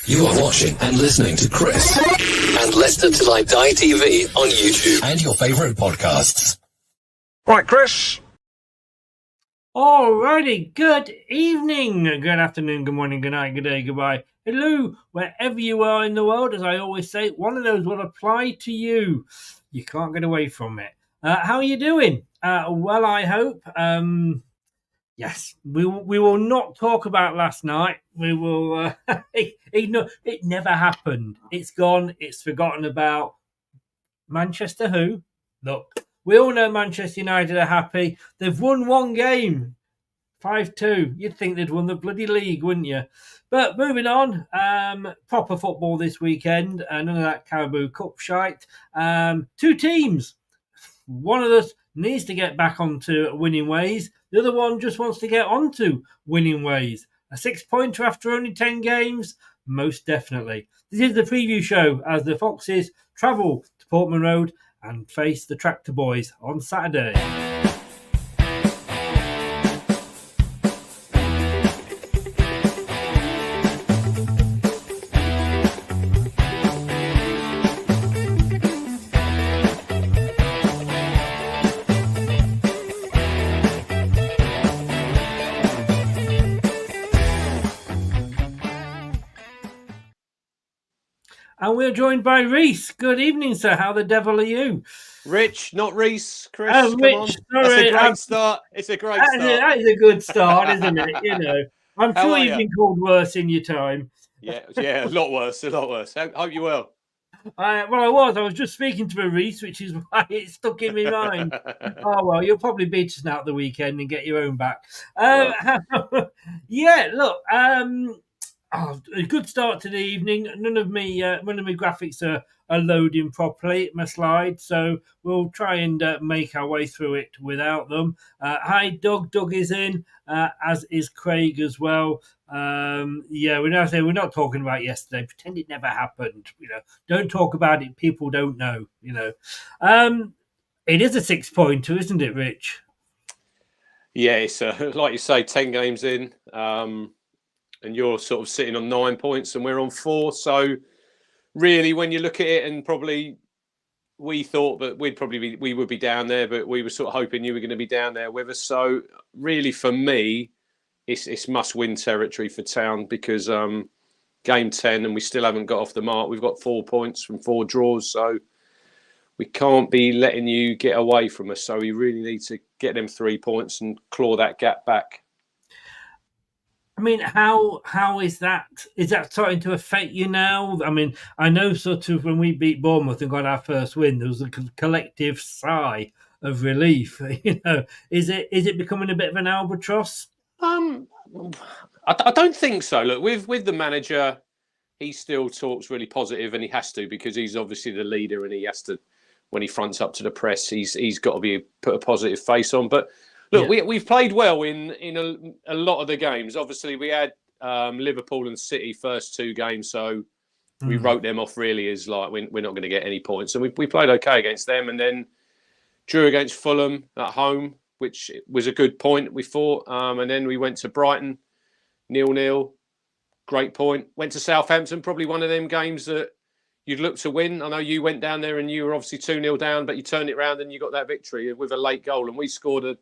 You are watching and listening to Chris and Leicester Till I Die TV on YouTube and your favourite podcasts. Right, Chris. Alrighty, good evening, good afternoon, good morning, good night, good day, goodbye, hello, wherever you are in the world. As I always say, one of those will apply to you. You can't get away from it. How are you doing? Well, I hope. Yes, we will not talk about last night. We will ignore. It never happened. It's gone. It's forgotten about. Manchester who? Look, we all know Manchester United are happy. They've won one game, 5-2. You'd think they'd won the bloody league, wouldn't you? But moving on, proper football this weekend. None of that Carabao Cup shite. Two teams. One of us needs to get back onto winning ways. The other one just wants to get onto winning ways. A 6-pointer after only 10 games? Most definitely. This is the preview show as the Foxes travel to Portman Road and face the Tractor Boys on Saturday. And we're joined by Reese. Good evening, sir. How the devil are you? Rich, not Reese. Chris, Rich, come on. sorry. That's a great start. It's a great start. That is a good start, isn't it? You know, I'm sure you've been called worse in your time. Yeah, a lot worse, a lot worse. Hope you're well. I was just speaking to a Reese, which is why it stuck in my mind. Oh, well, you'll probably beat us now at the weekend and get your own back. Yeah, look, a good start to the evening. None of my graphics are loading properly, my slides, so we'll try and make our way through it without them. Hi, Doug. Doug is in, as is Craig as well. We're not talking about yesterday. Pretend it never happened. You know, don't talk about it. People don't know. You know, it is a 6-pointer, isn't it, Rich? Yeah, it's like you say, 10 games in. And you're sort of sitting on 9 points and we're on 4. So really, when you look at it, and probably we thought that we would be down there, but we were sort of hoping you were going to be down there with us. So really, for me, it's must-win territory for Town because game 10 and we still haven't got off the mark. We've got 4 points from 4 draws, so we can't be letting you get away from us. So we really need to get them 3 points and claw that gap back. I mean, how is that? Is that starting to affect you now? I mean, I know sort of when we beat Bournemouth and got our first win, there was a collective sigh of relief. You know, is it becoming a bit of an albatross? I don't think so. Look, with the manager, he still talks really positive, and he has to, because he's obviously the leader, and he has to, when he fronts up to the press, he's got to put a positive face on. But look, we've played well in a lot of the games. Obviously, we had Liverpool and City first 2 games, so we wrote them off really as like we're not going to get any points. And we played okay against them, and then drew against Fulham at home, which was a good point, we thought. And then we went to Brighton, 0-0. Great point. Went to Southampton, probably one of them games that you'd look to win. I know you went down there and you were obviously 2-0 down, but you turned it around and you got that victory with a late goal. And we scored a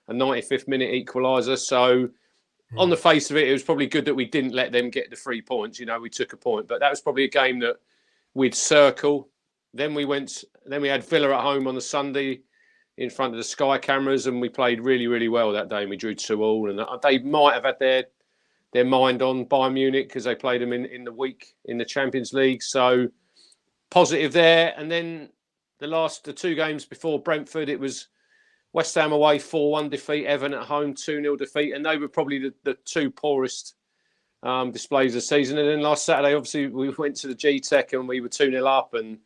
95th minute equaliser. So on the face of it, it was probably good that we didn't let them get the 3 points. You know, we took a point. But that was probably a game that we'd circle. Then we had Villa at home on the Sunday in front of the Sky cameras, and we played really, really well that day. And we drew 2-2, and they might have had their mind on Bayern Munich because they played them in the week in the Champions League. So positive there. And then the 2 games before Brentford, it was West Ham away 4-1 defeat, Everton at home 2-0 defeat, and they were probably the 2 poorest displays of the season. And then last Saturday, obviously, we went to the G-Tech and we were 2-0 up, and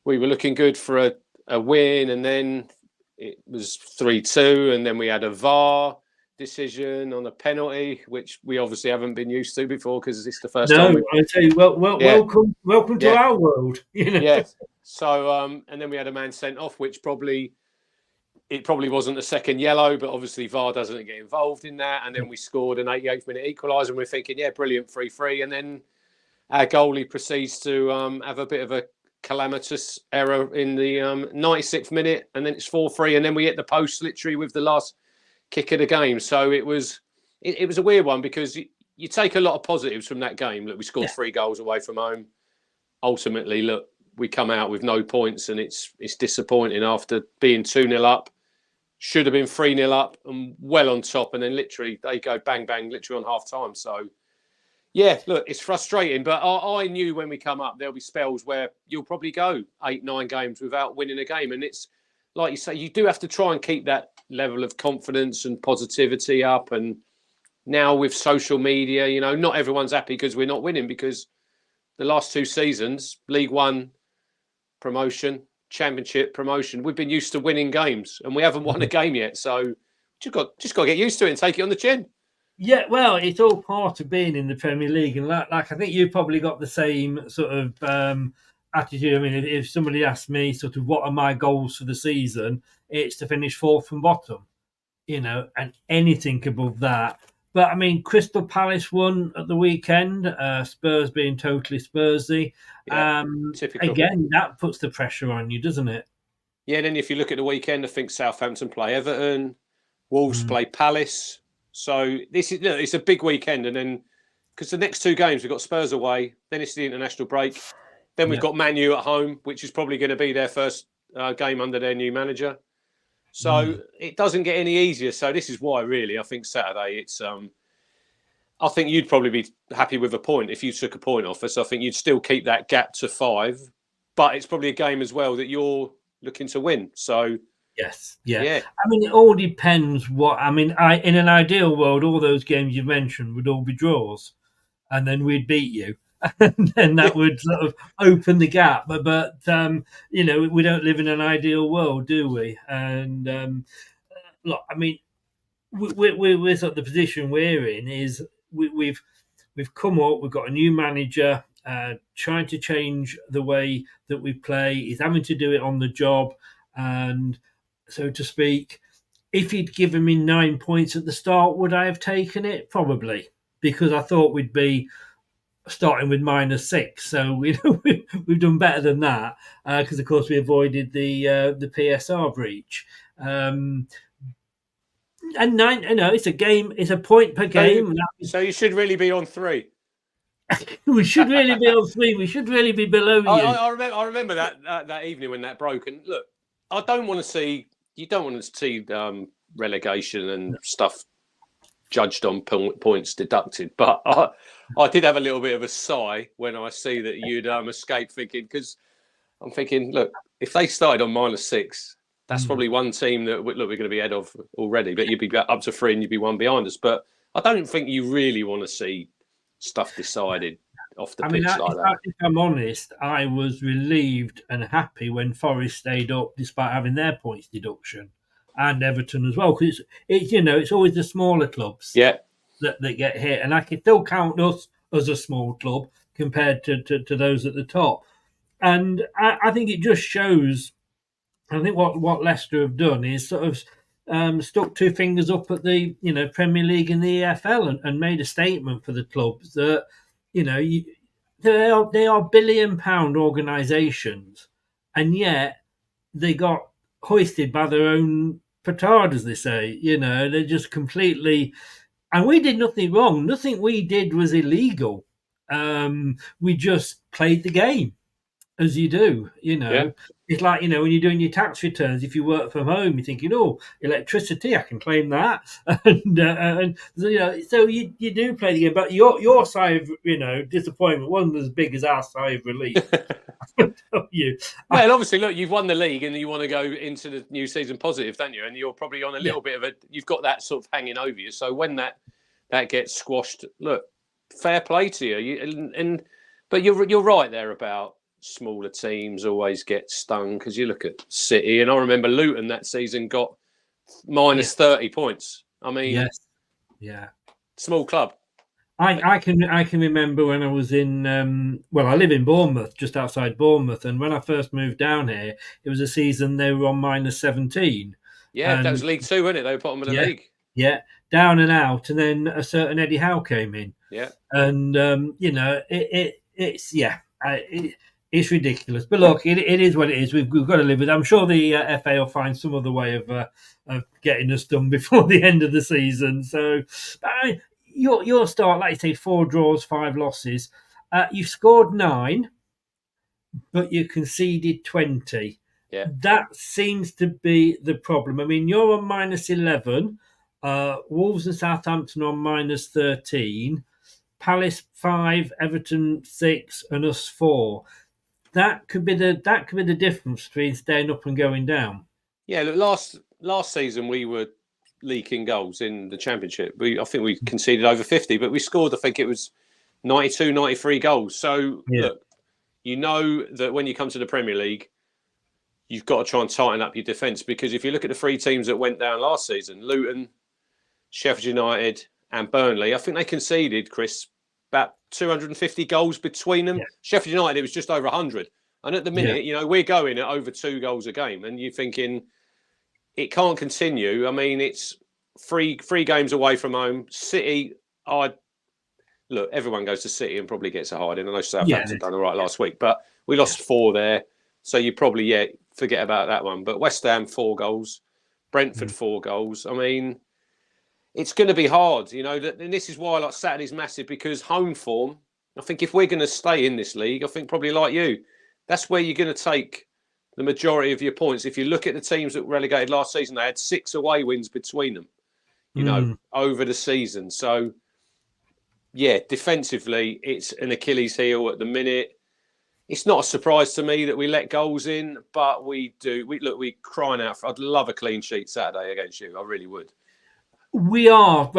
we were looking good for a win, and then it was 3-2, and then we had a VAR decision on a penalty, which we obviously haven't been used to before because it's the first time. I tell you, welcome to our world. You know? Yeah. So, and then we had a man sent off, which probably wasn't a second yellow, but obviously VAR doesn't get involved in that. And then we scored an 88th minute equaliser, and we're thinking, yeah, brilliant, 3-3. And then our goalie proceeds to have a bit of a calamitous error in the 96th minute, and then it's 4-3, and then we hit the post literally with the last kick of the game. So it was a weird one, because you take a lot of positives from that game. Look, we scored 3 goals away from home. Ultimately, look, we come out with no points, and it's disappointing after being 2-0 up. Should have been 3-0 up and well on top, and then literally they go bang bang literally on half time. So yeah, look, it's frustrating, but I knew when we come up, there'll be spells where you'll probably go 8-9 games without winning a game. And it's like you say, you do have to try and keep that level of confidence and positivity up. And now with social media, you know, not everyone's happy because we're not winning, because the last 2 seasons, League One promotion, Championship promotion, we've been used to winning games, and we haven't won a game yet. So just got to get used to it and take it on the chin. Yeah, well, it's all part of being in the Premier League, and like I think you've probably got the same sort of attitude. I mean, if somebody asked me sort of what are my goals for the season, it's to finish 4th from bottom, you know, and anything above that. But I mean, Crystal Palace won at the weekend, Spurs being totally Spursy. Typical. Again, that puts the pressure on you, doesn't it? Yeah, and then if you look at the weekend, I think Southampton play Everton, Wolves play Palace. So it's a big weekend, and then because the next 2 games we've got Spurs away, then it's the international break, then we've got Man Utd at home, which is probably going to be their first game under their new manager. So it doesn't get any easier. So this is why, really, I think Saturday it's. I think you'd probably be happy with a point if you took a point off us. I think you'd still keep that gap to 5, but it's probably a game as well that you're looking to win. So. Yes, yeah. I mean, it all depends in an ideal world, all those games you mentioned would all be draws, and then we'd beat you, and then that would sort of open the gap. But you know, we don't live in an ideal world, do we? And look, I mean, we're sort of the position we're in is we've come up, we've got a new manager trying to change the way that we play. He's having to do it on the job, and so to speak, if he'd given me 9 points at the start, would I have taken it? Probably, because I thought we'd be starting with -6. So we've done better than that, because of course we avoided the PSR breach. And 9, you know, it's a game. It's a point per game. So you should really be on 3. We should really be on 3. We should really be below you. I remember that evening when that broke. And look, I don't want to see. You don't want to see relegation and stuff judged on points deducted. But I did have a little bit of a sigh when I see that you'd escaped, thinking, because I'm thinking, look, if they started on -6, that's probably one team that we're going to be ahead of already. But you'd be up to 3 and you'd be 1 behind us. But I don't think you really want to see stuff decided off the pitch like that. If I'm honest, I was relieved and happy when Forest stayed up despite having their points deduction, and Everton as well, because it's always the smaller clubs that get hit, and I can still count us as a small club compared to those at the top. And I think it just shows. I think what Leicester have done is sort of stuck two fingers up at the Premier League and the EFL and made a statement for the clubs that they are £1 billion organisations, and yet they got hoisted by their own petard, as they say. They're just completely, and we did nothing wrong. Nothing we did was illegal. We just played the game. As you do, It's like, when you're doing your tax returns, if you work from home, you're thinking, oh, electricity, I can claim that. and so you do play the game, but your sigh of, disappointment wasn't as big as our sigh of relief. Well, obviously, look, you've won the league and you want to go into the new season positive, don't you? And you're probably on a little bit of you've got that sort of hanging over you. So when that gets squashed, look, fair play to you. But you're right there about smaller teams always get stung, because you look at City, and I remember Luton that season got minus 30 points. I mean, small club. I can remember when I was in I live in Bournemouth, just outside Bournemouth, and when I first moved down here, it was a season they were on minus 17. Yeah, that was League Two, wasn't it? They were bottom of the league. Yeah, down and out, and then a certain Eddie Howe came in. Yeah, and it's ridiculous. But look, it is what it is. We've got to live with it. I'm sure the FA will find some other way of getting us done before the end of the season. So your start, like you say, 4 draws, 5 losses. You scored 9, but you conceded 20. Yeah. That seems to be the problem. I mean, you're on minus 11. Wolves and Southampton on minus 13. Palace 5, Everton 6, and us 4. That could be the difference between staying up and going down. Yeah, look, last season we were leaking goals in the Championship. I think we conceded over 50, but we scored, I think it was 92, 93 goals. So, Look, that when you come to the Premier League, you've got to try and tighten up your defence, because if you look at the 3 teams that went down last season, Luton, Sheffield United and Burnley, I think they conceded, Chris, about 250 goals between them. Yeah. Sheffield United, it was just over 100. And at the minute, we're going at over 2 goals a game. And you're thinking, it can't continue. I mean, it's three games away from home. City, look, everyone goes to City and probably gets a hiding. I know Southampton done all right last week, but we lost 4 there. So you probably, forget about that one. But West Ham, 4 goals. Brentford, 4 goals. I mean, it's going to be hard, and this is why Saturday's massive, because home form, I think if we're going to stay in this league, I think probably like you, that's where you're going to take the majority of your points. If you look at the teams that relegated last season, they had 6 away wins between them, over the season. So, defensively, it's an Achilles heel at the minute. It's not a surprise to me that we let goals in, but we do. We're crying out I'd love a clean sheet Saturday against you. I really would. We are,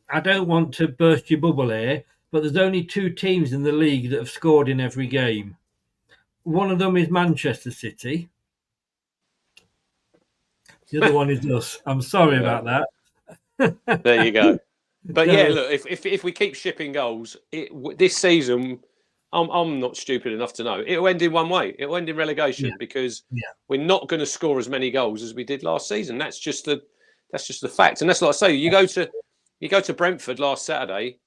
I don't want to burst your bubble here, but there's only 2 teams in the league that have scored in every game. One of them is Manchester City. The other one is us. I'm sorry about that. There you go. But look, if we keep shipping goals, this season, I'm not stupid enough to know it'll end in one way. It'll end in relegation because we're not going to score as many goals as we did last season. That's just the fact. And that's like I say, you go to Brentford last Saturday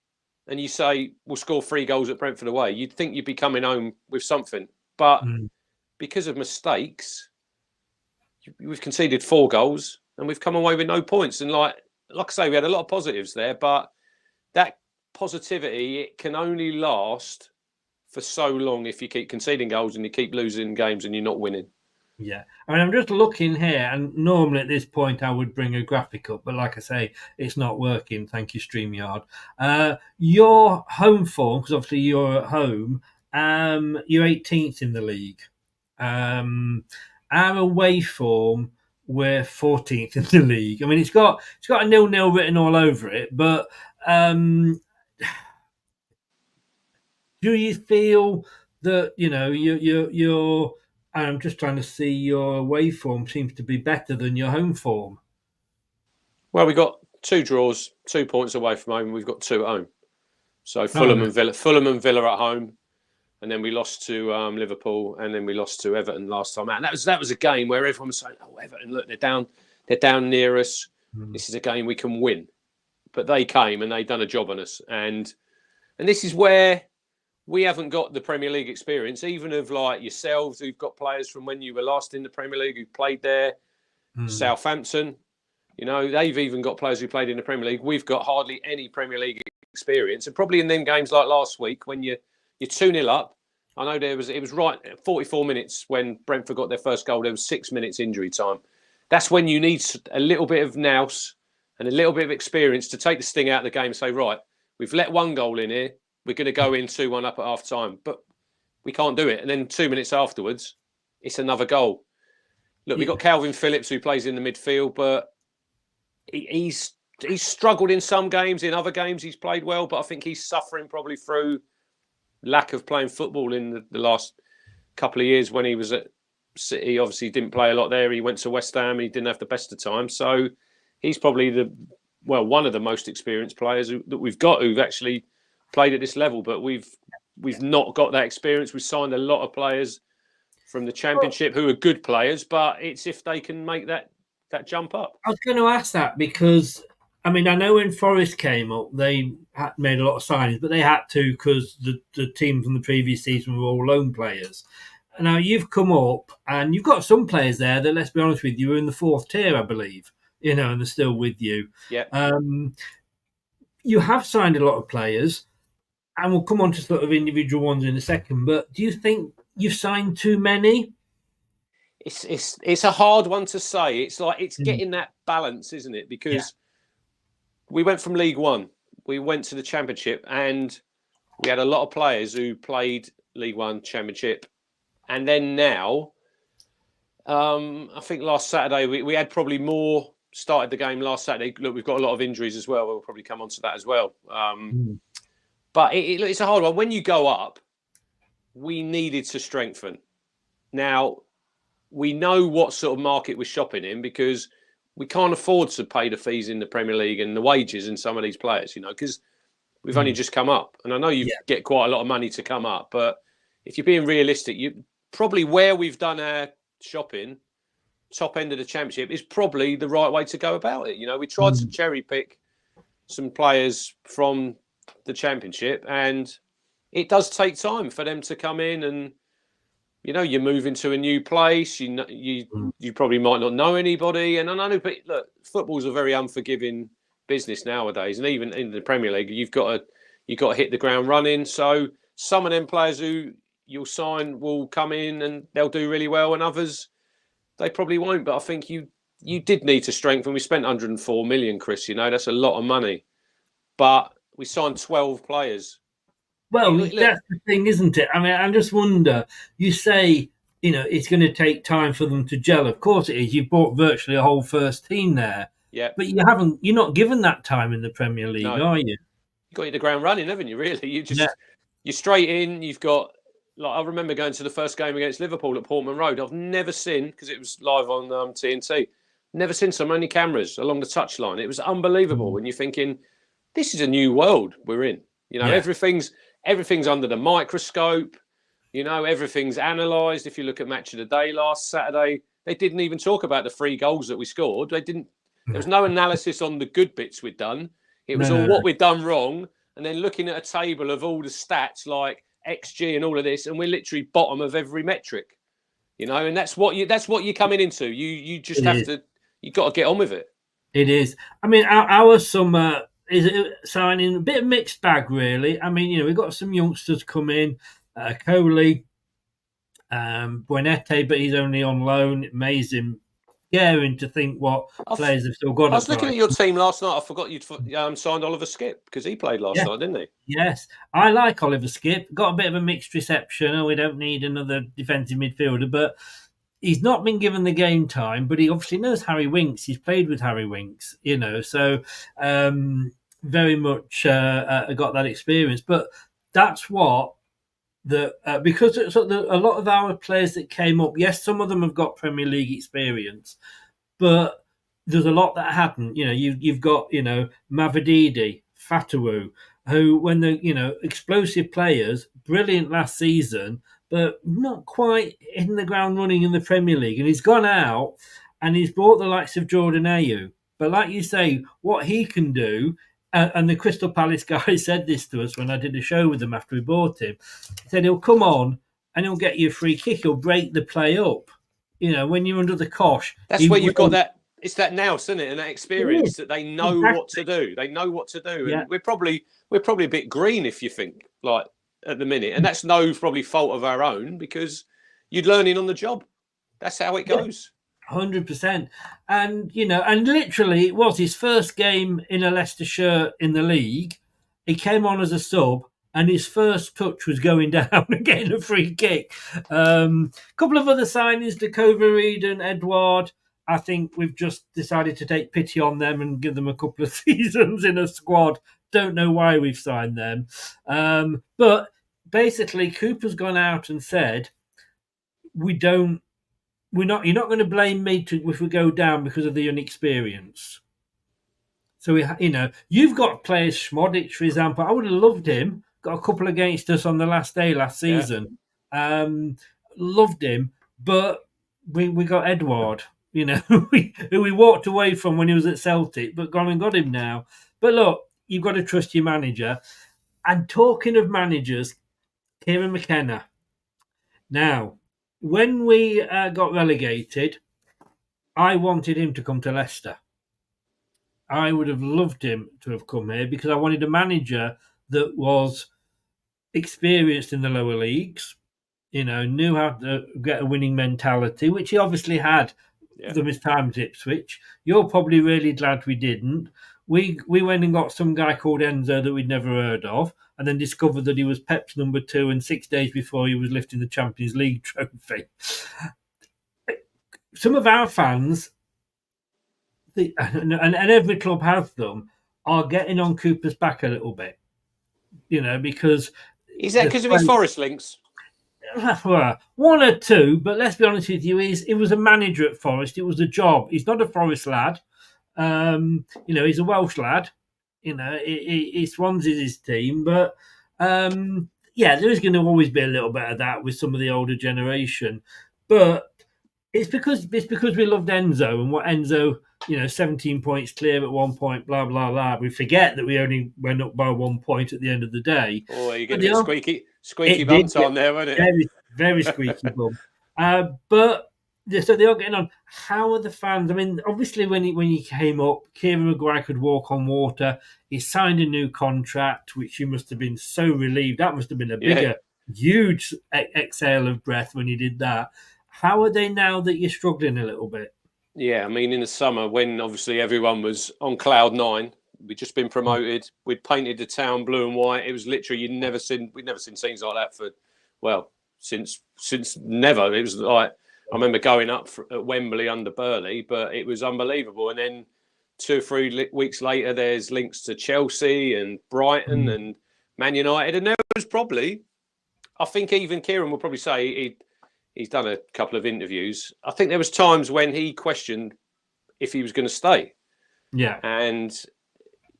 and you say, we'll score 3 goals at Brentford away. You'd think you'd be coming home with something. But because of mistakes, we've conceded 4 goals and we've come away with no points. And like I say, we had a lot of positives there, but that positivity, it can only last for so long if you keep conceding goals and you keep losing games and you're not winning. Yeah, I mean, I'm just looking here, and normally at this point I would bring a graphic up, but like I say, it's not working. Thank you, StreamYard. Your home form, because obviously you're at home, you're 18th in the league. Our away form, we're 14th in the league. I mean, it's got a 0-0 written all over it, but do you feel that you're? I'm just trying to see your away form seems to be better than your home form. Well, we got 2 draws, 2 points away from home. We've got 2 at home. So Fulham and Villa at home, and then we lost to Liverpool, and then we lost to Everton last time out. And that was a game where everyone was saying, "Oh, Everton, look, they're down near us. This is a game we can win." But they came and they done a job on us, and this is where we haven't got the Premier League experience, even of like yourselves, who've got players from when you were last in the Premier League who played there. Southampton, they've even got players who played in the Premier League. We've got hardly any Premier League experience, and probably in them games like last week when you're 2-0 up. I know it was right at 44 minutes when Brentford got their first goal. There was 6 minutes injury time. That's when you need a little bit of nous and a little bit of experience to take the sting out of the game and say, right, we've let 1 goal in here. We're going to go in 2-1 up at half time, but we can't do it. And then 2 minutes afterwards, it's another goal. Look, we've got Calvin Phillips who plays in the midfield, but he's struggled in some games. In other games, he's played well, but I think he's suffering probably through lack of playing football in the last couple of years when he was at City. Obviously, he didn't play a lot there. He went to West Ham and he didn't have the best of times. So he's probably one of the most experienced players that we've got who've actually played at this level. But we've not got that experience. We've signed a lot of players from the Championship who are good players, but it's if they can make that jump up. I was going to ask that because, I mean, I know when Forest came up, they had made a lot of signings, but they had to because the team from the previous season were all loan players. And now you've come up and you've got some players there that, let's be honest with you, are in the 4th tier, I believe, and they're still with you. Yeah. You have signed a lot of players, and we'll come on to sort of individual ones in a second, but do you think you've signed too many? It's a hard one to say. It's like it's getting that balance, isn't it? Because we went from League One, we went to the Championship, and we had a lot of players who played League One, Championship, and then now, I think last Saturday we had probably more started the game last Saturday. Look, we've got a lot of injuries as well. We'll probably come on to that as well. But it's a hard one. When you go up, we needed to strengthen. Now, we know what sort of market we're shopping in because we can't afford to pay the fees in the Premier League and the wages in some of these players, because we've only just come up. And I know you get quite a lot of money to come up, but if you're being realistic, you probably where we've done our shopping, top end of the Championship, is probably the right way to go about it. We tried to cherry pick some players from the Championship, and it does take time for them to come in and you move into a new place. You probably might not know anybody, and I know. But look, football's a very unforgiving business nowadays, and even in the Premier League, you've got to hit the ground running. So some of them players who you'll sign will come in and they'll do really well, and others they probably won't. But I think you did need to strengthen. We spent 104 million, Chris. That's a lot of money, but we signed 12 players. Well, that's the thing, isn't it? I mean, I just wonder, you say, it's going to take time for them to gel. Of course it is. You've bought virtually a whole first team there. Yeah. But you're not given that time in the Premier League, are you? You've got to hit the ground running, haven't you, really? You're straight in. You've got, I remember going to the first game against Liverpool at Portman Road. I've never seen, because it was live on TNT, never seen so many cameras along the touchline. It was unbelievable. When you're thinking, this is a new world we're in. Everything's under the microscope. Everything's analysed. If you look at Match of the Day last Saturday, they didn't even talk about the 3 goals that we scored. There was no analysis on the good bits we'd done. It was what we'd done wrong, and then looking at a table of all the stats like XG and all of this, and we're literally bottom of every metric. And that's what you're coming into. You just have to. You got to get on with it. It is. I mean, our summer is signing a bit of mixed bag, really. I mean, we've got some youngsters come in, Coley, Buenete, but he's only on loan. Amazing. Scary to think what players have still got. I was looking at your team last night. I forgot you'd signed Oliver Skip because he played last night, didn't he? Yes. I like Oliver Skip. Got a bit of a mixed reception. We don't need another defensive midfielder, but he's not been given the game time, but he obviously knows Harry Winks. He's played with Harry Winks, so very much got that experience. But that's what because a lot of our players that came up, yes, some of them have got Premier League experience, but there's a lot that hadn't. You've got Mavididi, Fatawu, who when the explosive players, brilliant last season, but not quite hitting the ground running in the Premier League. And he's gone out and he's brought the likes of Jordan Ayew. But like you say, what he can do, and the Crystal Palace guy said this to us when I did a show with him after we bought him. He said he'll come on and he'll get you a free kick. He'll break the play up. When you're under the cosh. That's where you've got that. It's that nous, isn't it? And that experience that they know what to do. They know what to do. And we're probably a bit green, if you think, like at the minute. And that's no probably fault of our own, because you're learning on the job. That's how it goes. 100%. And, and literally it was his first game in a Leicester shirt in the league. He came on as a sub and his first touch was going down and getting a free kick. A couple of other signings, Dakova Reed and Edouard. I think we've just decided to take pity on them and give them a couple of seasons in a squad. Don't know why we've signed them. But basically, Cooper's gone out and said, you're not going to blame me if we go down because of the inexperience. So, you've got players, Schmodic, for example. I would have loved him. Got a couple against us on the last day last season. Yeah. Loved him. But we got Edouard, who we walked away from when he was at Celtic, but gone and got him now. But look, you've got to trust your manager. And talking of managers, Kieran McKenna. Now, when we got relegated, I wanted him to come to Leicester. I would have loved him to have come here because I wanted a manager that was experienced in the lower leagues, knew how to get a winning mentality, which he obviously had from his time at Ipswich. You're probably really glad we didn't. We went and got some guy called Enzo that we'd never heard of, and then discovered that he was Pep's number 2, and 6 days before he was lifting the Champions League trophy. Some of our fans, and every club has them, are getting on Cooper's back a little bit, because... Is that because of his Forest links? One or two, but let's be honest with you, he was a manager at Forest. It was a job. He's not a Forest lad. He's a Welsh lad. He Swansea's his team, but there is going to always be a little bit of that with some of the older generation. But it's because we loved Enzo and what Enzo, 17 points clear at one point, blah blah blah. We forget that we only went up by 1 point at the end of the day. Oh, you get a bit squeaky bum on there, wasn't it? Very, very squeaky bum. But so they are getting on. How are the fans? I mean, obviously, when he came up, Kieran Maguire could walk on water. He signed a new contract, which you must have been so relieved. That must have been a bigger, huge exhale of breath when he did that. How are they now that you're struggling a little bit? Yeah, I mean, in the summer, when obviously everyone was on cloud 9, we'd just been promoted. We'd painted the town blue and white. It was literally we'd never seen scenes like that since never. It was like I remember going up at Wembley under Burley, but it was unbelievable. And then 2 or 3 weeks later, there's links to Chelsea and Brighton and Man United, and there was probably, I think even Kieran will probably say he's done a couple of interviews. I think there was times when he questioned if he was going to stay. Yeah. And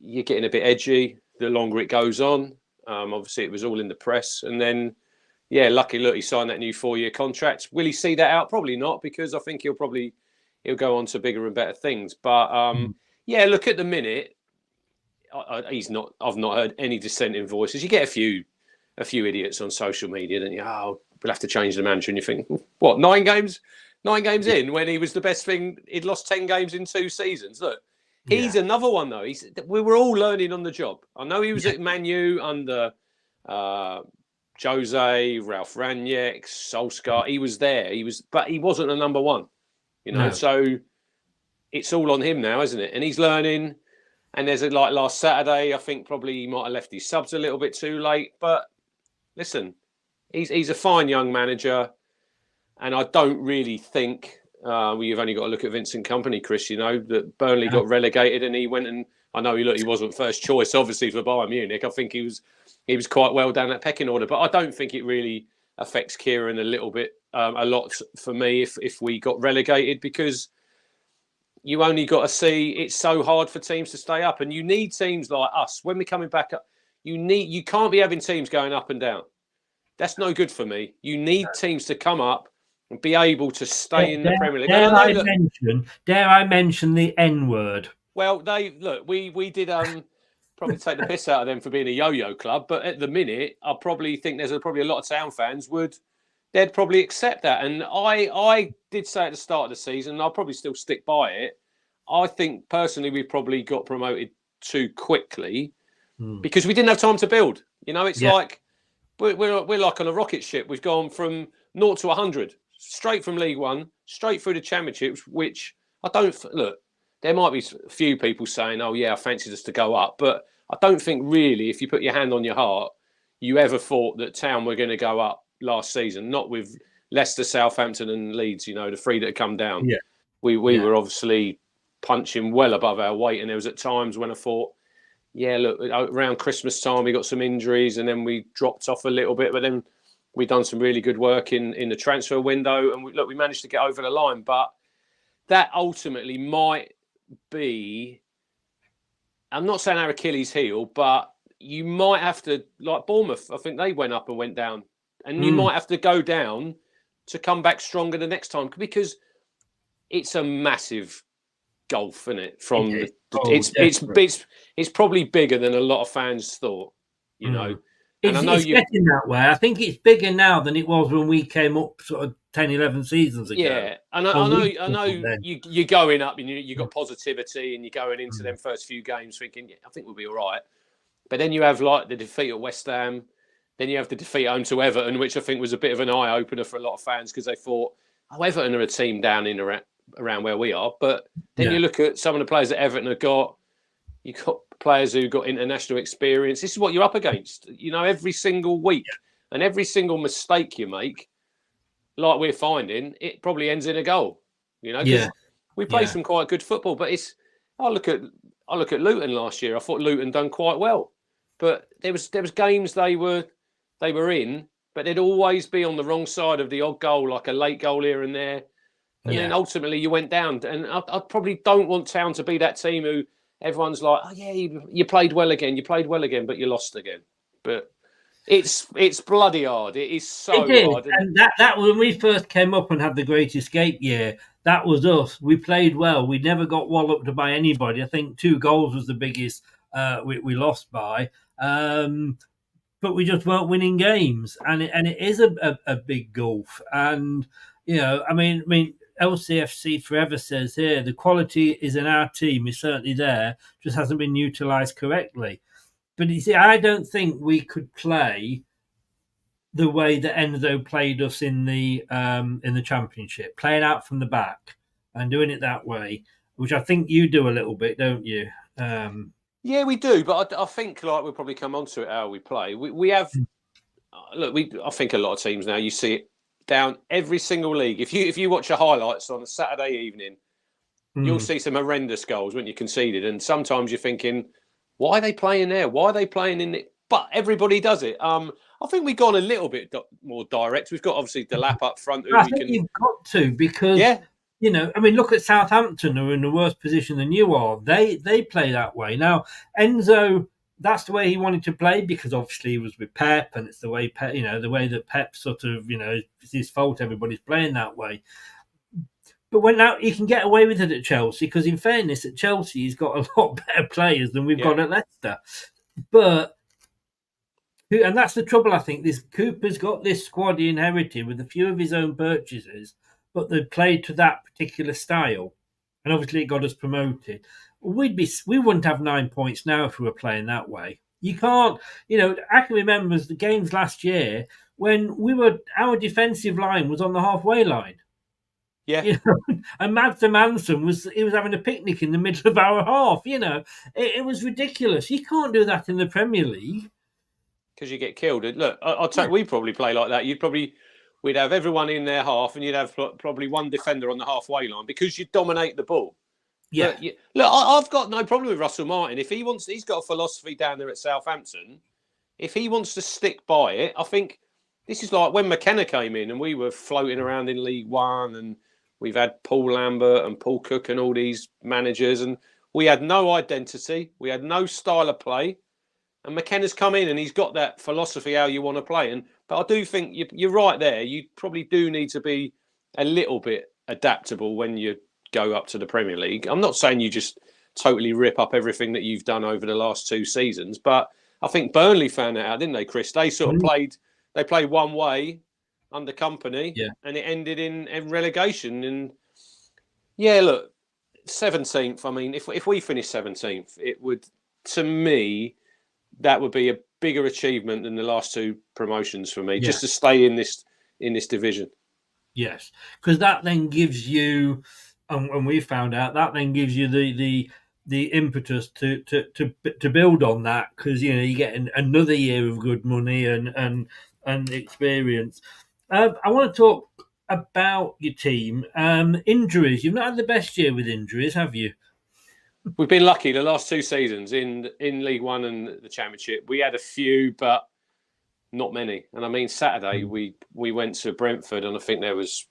you're getting a bit edgy the longer it goes on. Obviously, it was all in the press. And then, lucky, look, he signed that new 4-year contract. Will he see that out? Probably not, because I think he'll go on to bigger and better things. But, look, at the minute, I've not heard any dissenting voices. You get a few idiots on social media, don't you? Oh, we'll have to change the manager. And you think, what, 9 games? 9 games in when he was the best thing. He'd lost 10 games in 2 seasons. Look, he's another one, though. We were all learning on the job. I know he was at Man Utd under Jose, Ralph Rangnick, Solskjaer. He was there. But he wasn't a number 1. No. So it's all on him now, isn't it? And he's learning. And there's like last Saturday, I think probably he might have left his subs a little bit too late. But listen, he's a fine young manager. And I don't really think you've only got to look at Vincent Kompany, Chris. That Burnley got relegated, and he went and I know he wasn't first choice, obviously, for Bayern Munich. I think he was quite well down that pecking order, but I don't think it really affects Kieran a lot for me if we got relegated, because you only got to see it's so hard for teams to stay up, and you need teams like us when we're coming back up. You can't be having teams going up and down. That's no good for me. You need teams to come up and be able to stay in the Premier League. Dare I mention the N word? Well, we did probably take the piss out of them for being a yo-yo club, but at the minute, I probably think there's probably a lot of Town fans they'd probably accept that. And I did say at the start of the season, and I'll probably still stick by it. I think personally we probably got promoted too quickly because we didn't have time to build. It's like we're like on a rocket ship. We've gone from 0 to 100 straight from League One, straight through the Championships, which I don't look. There might be a few people saying, "Oh yeah, I fancied us to go up," but I don't think really, if you put your hand on your heart, you ever thought that Town were going to go up last season. Not with Leicester, Southampton, and Leeds. The three that had come down. Yeah, we were obviously punching well above our weight, and there was at times when I thought, yeah, look, around Christmas time we got some injuries, and then we dropped off a little bit, but then we done some really good work in the transfer window, and we managed to get over the line, but that ultimately might be, I'm not saying our Achilles heel, but you might have to, like Bournemouth, I think they went up and went down, and you might have to go down to come back stronger the next time, because it's a massive gulf, isn't it? It's probably bigger than a lot of fans thought, It's getting that way. I think it's bigger now than it was when we came up sort of 10, 11 seasons ago. Yeah, and I know you're going up and you got positivity and you're going into them first few games thinking, I think we'll be all right. But then you have like the defeat at West Ham, then you have the defeat home to Everton, which I think was a bit of an eye-opener for a lot of fans because they thought, Everton are a team down in around where we are. But then you look at some of the players that Everton have got, you've got players who got international experience. This is what you're up against, every single week. And every single mistake you make, like we're finding, it probably ends in a goal. We play some quite good football, but I look at Luton last year. I thought Luton done quite well, but there was games they were in, but they'd always be on the wrong side of the odd goal, like a late goal here and there, and then ultimately you went down. And I probably don't want Town to be that team who everyone's like, oh yeah, you played well again, but you lost again. But it's bloody hard. It is so hard. And that when we first came up and had the Great Escape year, that was us. We played well. We never got walloped by anybody. I think 2 goals was the biggest we lost by. But we just weren't winning games, and it is a big gulf. And I mean, LCFC forever says here the quality is in our team is certainly there, just hasn't been utilised correctly. But you see, I don't think we could play the way that Enzo played us in the Championship, playing out from the back and doing it that way, which I think you do a little bit, don't you? Yeah, we do, but I think we'll probably come on to it how we play. We have I think a lot of teams now you see it down every single league. If you watch the highlights on a Saturday evening, you'll see some horrendous goals when you conceded, and sometimes you're thinking, why are they playing there? Why are they playing in it? But everybody does it. I think we've gone a little bit more direct. We've got obviously Delap up front. You've got to, because look at Southampton, who are in a worse position than you are. They play that way. Now, Enzo, that's the way he wanted to play because obviously he was with Pep, and it's the way Pep, the way that Pep sort of, it's his fault. Everybody's playing that way. But now he can get away with it at Chelsea because, in fairness, at Chelsea he's got a lot better players than we've got at Leicester. And that's the trouble, I think. Cooper's got this squad he inherited with a few of his own purchases, but they played to that particular style, and obviously it got us promoted. We wouldn't have 9 points now if we were playing that way. You can't, I can remember the games last year when our defensive line was on the halfway line. Yeah, and Madsam Manson was having a picnic in the middle of our half. It was ridiculous. You can't do that in the Premier League because you get killed. Look, I'll tell you, we probably play like that. we'd have everyone in their half, and you'd have probably one defender on the halfway line because you dominate the ball. Yeah. Look, I've got no problem with Russell Martin. If he wants, he's got a philosophy down there at Southampton. If he wants to stick by it, I think this is like when McKenna came in and we were floating around in League One, and we've had Paul Lambert and Paul Cook and all these managers, and we had no identity. We had no style of play. And McKenna's come in and he's got that philosophy how you want to play. But I do think you're right there. You probably do need to be a little bit adaptable when you go up to the Premier League. I'm not saying you just totally rip up everything that you've done over the last 2 seasons, but I think Burnley found that out, didn't they, Chris? They sort of played one way under Company, and it ended in relegation. And yeah, look, 17th. I mean, if we finish 17th, it would, to me, that would be a bigger achievement than the last 2 promotions for me, just to stay in this division. Yes, because that then gives you, and we found out that then gives you the impetus to build on that, because you get another year of good money and experience. I want to talk about your team. Injuries. You've not had the best year with injuries, have you? We've been lucky the last 2 seasons in League One and the Championship. We had a few, but not many. And I mean, Saturday we went to Brentford, and I think it was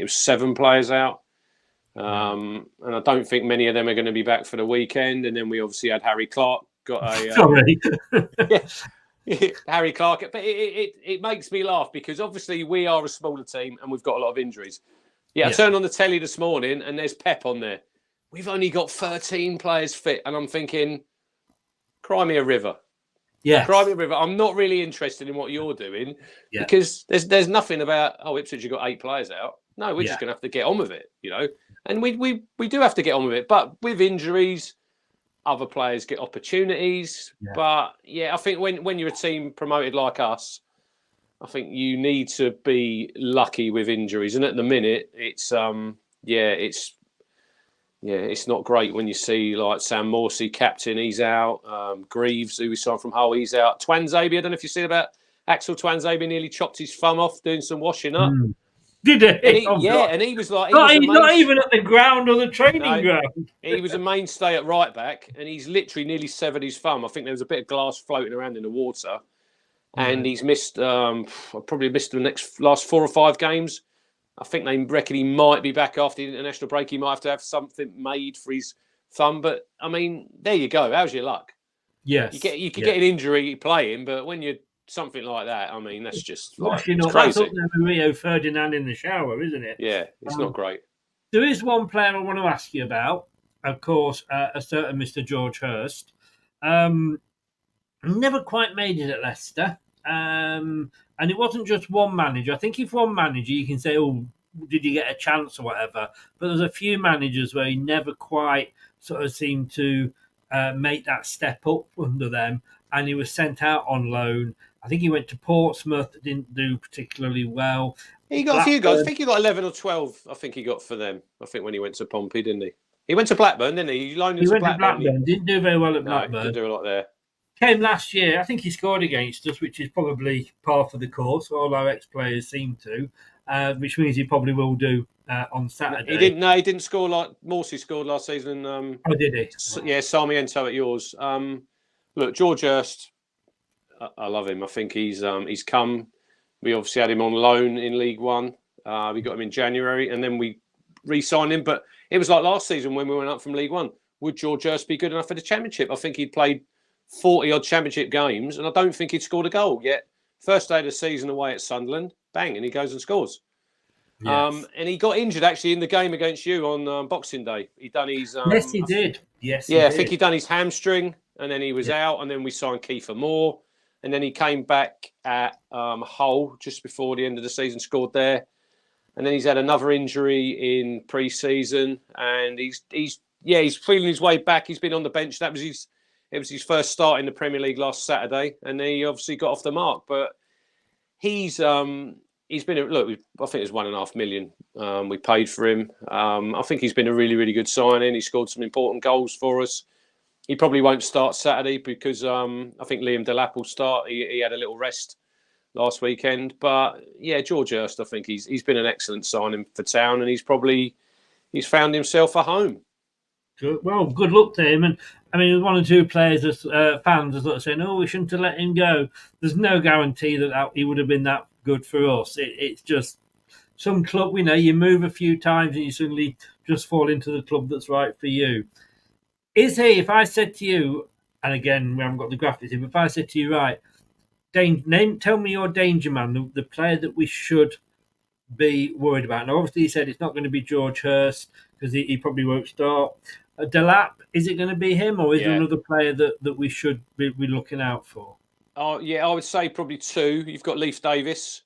7 players out. And I don't think many of them are going to be back for the weekend. And then we obviously had Harry Clark got a sorry. Harry Clark. But it makes me laugh because obviously we are a smaller team and we've got a lot of injuries. I turned on the telly this morning and there's Pep on there. We've only got 13 players fit, and I'm thinking, cry me a river. Yeah, cry me a river. I'm not really interested in what you're doing because there's nothing about, Ipswich, you've got 8 players out. No, we're just going to have to get on with it, And we do have to get on with it. But with injuries, other players get opportunities. Yeah. But I think when you're a team promoted like us, I think you need to be lucky with injuries. And at the minute, it's not great when you see like Sam Morsey, captain, he's out. Greaves, who we signed from Hull, he's out. Twanzebe, I don't know if you see about Axel Twanzebe nearly chopped his thumb off doing some washing up. Did he? And he was like... Not even at the ground or the training ground. He was a mainstay at right back, and he's literally nearly severed his thumb. I think there was a bit of glass floating around in the water. And he's missed, probably missed the last 4 or 5 games. I think they reckon he might be back after the international break. He might have to have something made for his thumb. But, I mean, there you go. How's your luck? Yes. You could get an injury playing, but when you're something like that, I mean, that's just crazy. That's up there with Rio Ferdinand in the shower, isn't it? Yeah, it's not great. There is one player I want to ask you about, of course, a certain Mr. George Hurst. Never quite made it at Leicester. And it wasn't just one manager. I think if one manager, you can say, oh, did he get a chance or whatever? But there's a few managers where he never quite sort of seemed to make that step up under them. And he was sent out on loan. I think he went to Portsmouth, didn't do particularly well. He got a few goals. I think he got 11 or 12, I think he got for them. I think when he went to Pompey, didn't he? He went to Blackburn, didn't he? He went to Blackburn. Didn't do very well at Blackburn. Didn't do a lot there. Came last year. I think he scored against us, which is probably part of the course. All our ex-players seem to, which means he probably will do on Saturday. He didn't. No, he didn't score like Morsey scored last season. Oh, did he? Yeah, Sarmiento at yours. Look, George Hurst, I love him. I think he's come. We obviously had him on loan in League One. We got him in January, and then we re-signed him. But it was like last season when we went up from League One. Would George Hurst be good enough for the Championship? I think he'd played 40-odd Championship games, and I don't think he'd scored a goal yet. First day of the season away at Sunderland, bang, and he goes and scores. Yes. And he got injured actually in the game against you on Boxing Day. He done his... yes, he did. Yes, yeah, I think he done his hamstring, and then he was out, and then we signed Kiefer Moore, and then he came back at Hull just before the end of the season, scored there, and then he's had another injury in pre-season, and he's feeling his way back. He's been on the bench. It was his first start in the Premier League last Saturday, and he obviously got off the mark. But he's been I think it was $1.5 million we paid for him. I think he's been a really, really good signing. He scored some important goals for us. He probably won't start Saturday because I think Liam Delap will start. He had a little rest last weekend. But yeah, George Hurst, I think he's been an excellent signing for Town, and he's found himself a home. Good. Well, good luck to him. And I mean, one or two players, fans, are sort of saying, "Oh, we shouldn't have let him go." There's no guarantee that he would have been that good for us. It's just some club, you move a few times and you suddenly just fall into the club that's right for you. Is he? If I said to you, and again, we haven't got the graphics here, but if I said to you, right, tell me your danger man, the player that we should be worried about. Now, obviously, he said it's not going to be George Hurst because he probably won't start. Delap, is it going to be him, or is there another player that we should be looking out for? Oh, yeah, I would say probably two. You've got Leif Davis,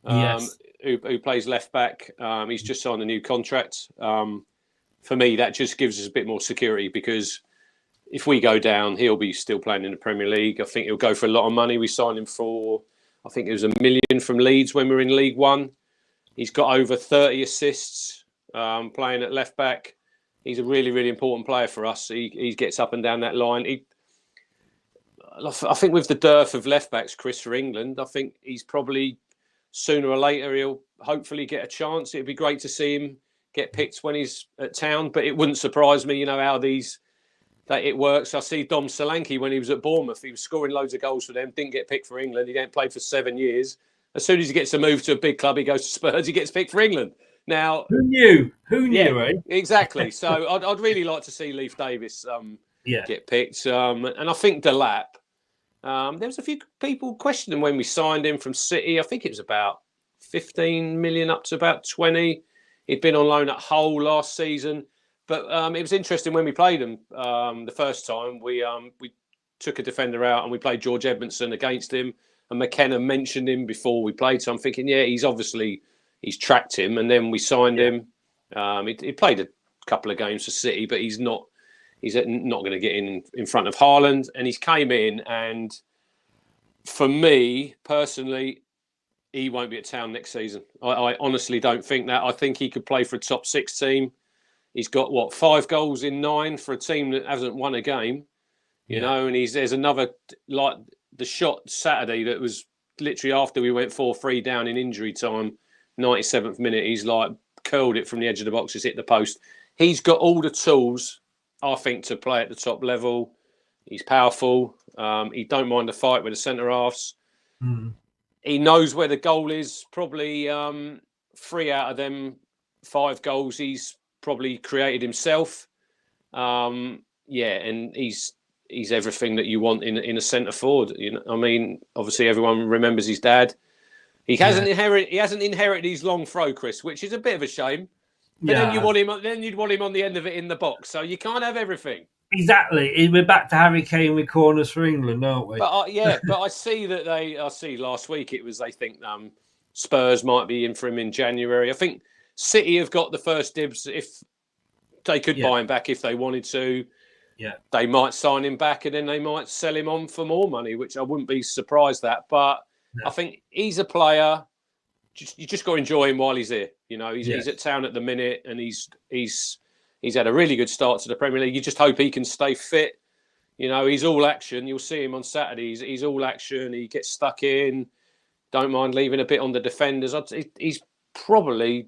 yes, who plays left back. He's just signed a new contract. For me, that just gives us a bit more security because if we go down, he'll be still playing in the Premier League. I think he'll go for a lot of money. We signed him for, I think it was $1 million from Leeds when we were in League One. He's got over 30 assists playing at left back. He's a really, really important player for us. He gets up and down that line. I think with the dearth of left backs, Chris, for England, I think he's probably sooner or later he'll hopefully get a chance. It'd be great to see him get picked when he's at Town, but it wouldn't surprise me, how that it works. I see Dom Solanke when he was at Bournemouth. He was scoring loads of goals for them, didn't get picked for England. He didn't play for 7 years. As soon as he gets a move to a big club, he goes to Spurs, he gets picked for England. Now, who knew? Yeah, exactly. So I'd really like to see Leif Davis get picked. And I think Delap, there was a few people questioning when we signed him from City. I think it was about 15 million up to about 20. He'd been on loan at Hull last season. But it was interesting when we played him the first time. We took a defender out and we played George Edmondson against him. And McKenna mentioned him before we played. So I'm thinking, he's tracked him. And then we signed him. He played a couple of games for City, but he's not going to get in front of Haaland. And he's came in, and for me personally, he won't be at Town next season. I honestly don't think that. I think he could play for a top 6 team. He's got 5 goals in 9 for a team that hasn't won a game, you know. And there's another, like the shot Saturday that was literally after we went 4-3 down in injury time, 97th minute. He's like curled it from the edge of the box, it's hit the post. He's got all the tools, I think, to play at the top level. He's powerful. He don't mind the fight with the centre halves. He knows where the goal is. Probably 3 out of them 5 goals he's probably created himself. And he's everything that you want in a centre forward. I mean, obviously everyone remembers his dad. He hasn't inherited his long throw, Chris, which is a bit of a shame. But then you'd want him on the end of it in the box. So you can't have everything. Exactly. We're back to Harry Kane with corners for England, aren't we? But but I see last week they think Spurs might be in for him in January. I think City have got the first dibs if they could buy him back if they wanted to. Yeah, they might sign him back and then they might sell him on for more money, which I wouldn't be surprised at. But I think he's a player. You just got to enjoy him while he's here. He's at Town at the minute, and he's had a really good start to the Premier League. You just hope he can stay fit. He's all action. You'll see him on Saturdays. He's all action. He gets stuck in. Don't mind leaving a bit on the defenders. He's probably.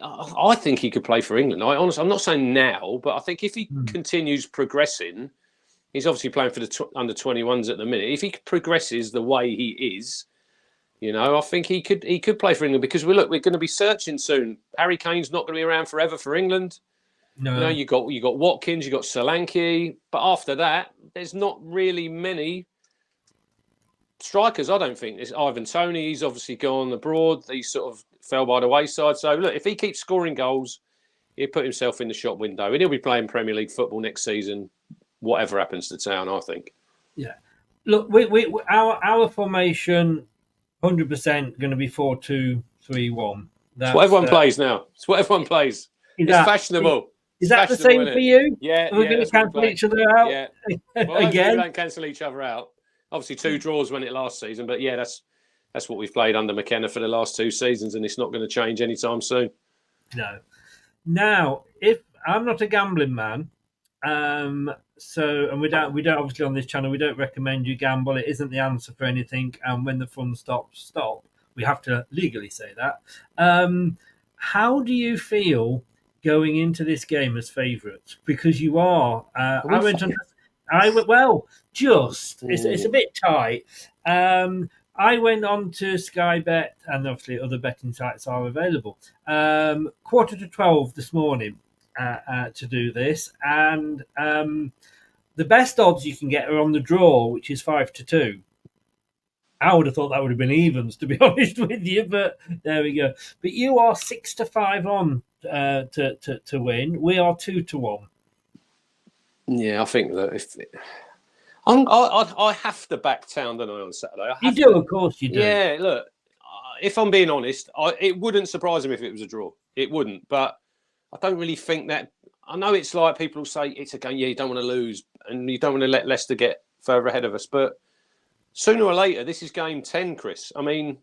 I think he could play for England. I'm not saying now, but I think if he continues progressing, he's obviously playing for the under 21s at the minute. If he progresses the way he is, I think he could play for England because we're going to be searching soon. Harry Kane's not going to be around forever for England. No, you got Watkins, you got Solanke, but after that, there's not really many strikers. I don't think. There's Ivan Toney. He's obviously gone abroad. He sort of fell by the wayside. So look, if he keeps scoring goals, he'll put himself in the shop window, and he'll be playing Premier League football next season. Whatever happens to Town, I think. Yeah. Look, our formation. 100% going to be 4-2-3-1. That's what everyone plays now. It's what everyone plays. It's fashionable. Is that the same for you? Yeah. We're going to cancel each other out? Yeah. Well, again? We don't cancel each other out. Obviously, 2 draws won it last season, but yeah, that's what we've played under McKenna for the last 2 seasons, and it's not going to change anytime soon. No. Now, if I'm not a gambling man, And we don't obviously on this channel, we don't recommend you gamble. It isn't the answer for anything. And when the fun stops, stop. We have to legally say that. How do you feel going into this game as favourites? Because you are. It's a bit tight. I went on to Sky Bet, and obviously other betting sites are available. 11:45 this morning to do this, and the best odds you can get are on the draw, which is 5-2. I would have thought that would have been evens, to be honest with you, but there we go. But you are 6-5 on to win. We are 2-1. Yeah, I think that I have to back Town, don't I, on Saturday? You do, of course you do. Yeah, look, if I'm being honest, it wouldn't surprise me if it was a draw. It wouldn't, but I don't really think that. I know it's like people say it's a game, you don't want to lose, and you don't want to let Leicester get further ahead of us, but sooner or later, this is game 10, Chris. I mean,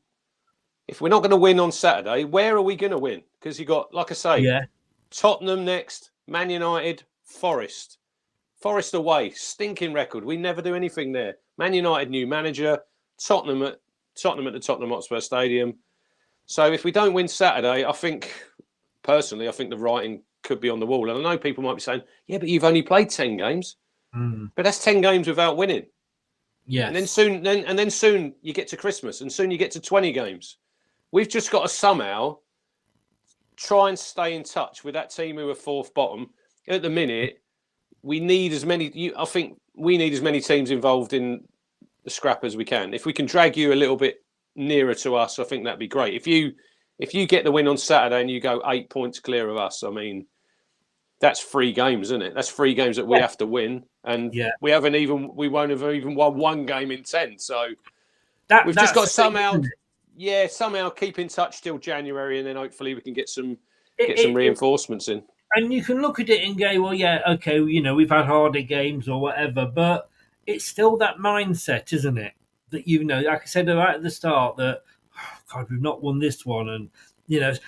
if we're not going to win on Saturday, where are we going to win? Because you got, like I say, Tottenham next, Man United, Forest. Forest away, stinking record. We never do anything there. Man United, new manager. Tottenham at the Tottenham Hotspur Stadium. So if we don't win Saturday, I think the writing could be on the wall. And I know people might be saying, yeah, but you've only played 10 games. But that's 10 games without winning. Yeah. And then soon you get to Christmas, and soon you get to 20 games. We've just got to somehow try and stay in touch with that team who are fourth bottom. At the minute, we need as many. I think we need as many teams involved in the scrap as we can. If we can drag you a little bit nearer to us, I think that'd be great. If you get the win on Saturday and you go 8 points clear of us, I mean, that's 3 games, isn't it? That's 3 games that we have to win, and we won't have even won 1 game in 10. So we've just got to somehow keep in touch till January, and then hopefully we can get some reinforcements in. And you can look at it and go, well, yeah, okay, we've had harder games or whatever, but it's still that mindset, isn't it? That, like I said right at the start, that, oh, God, we've not won this one. And,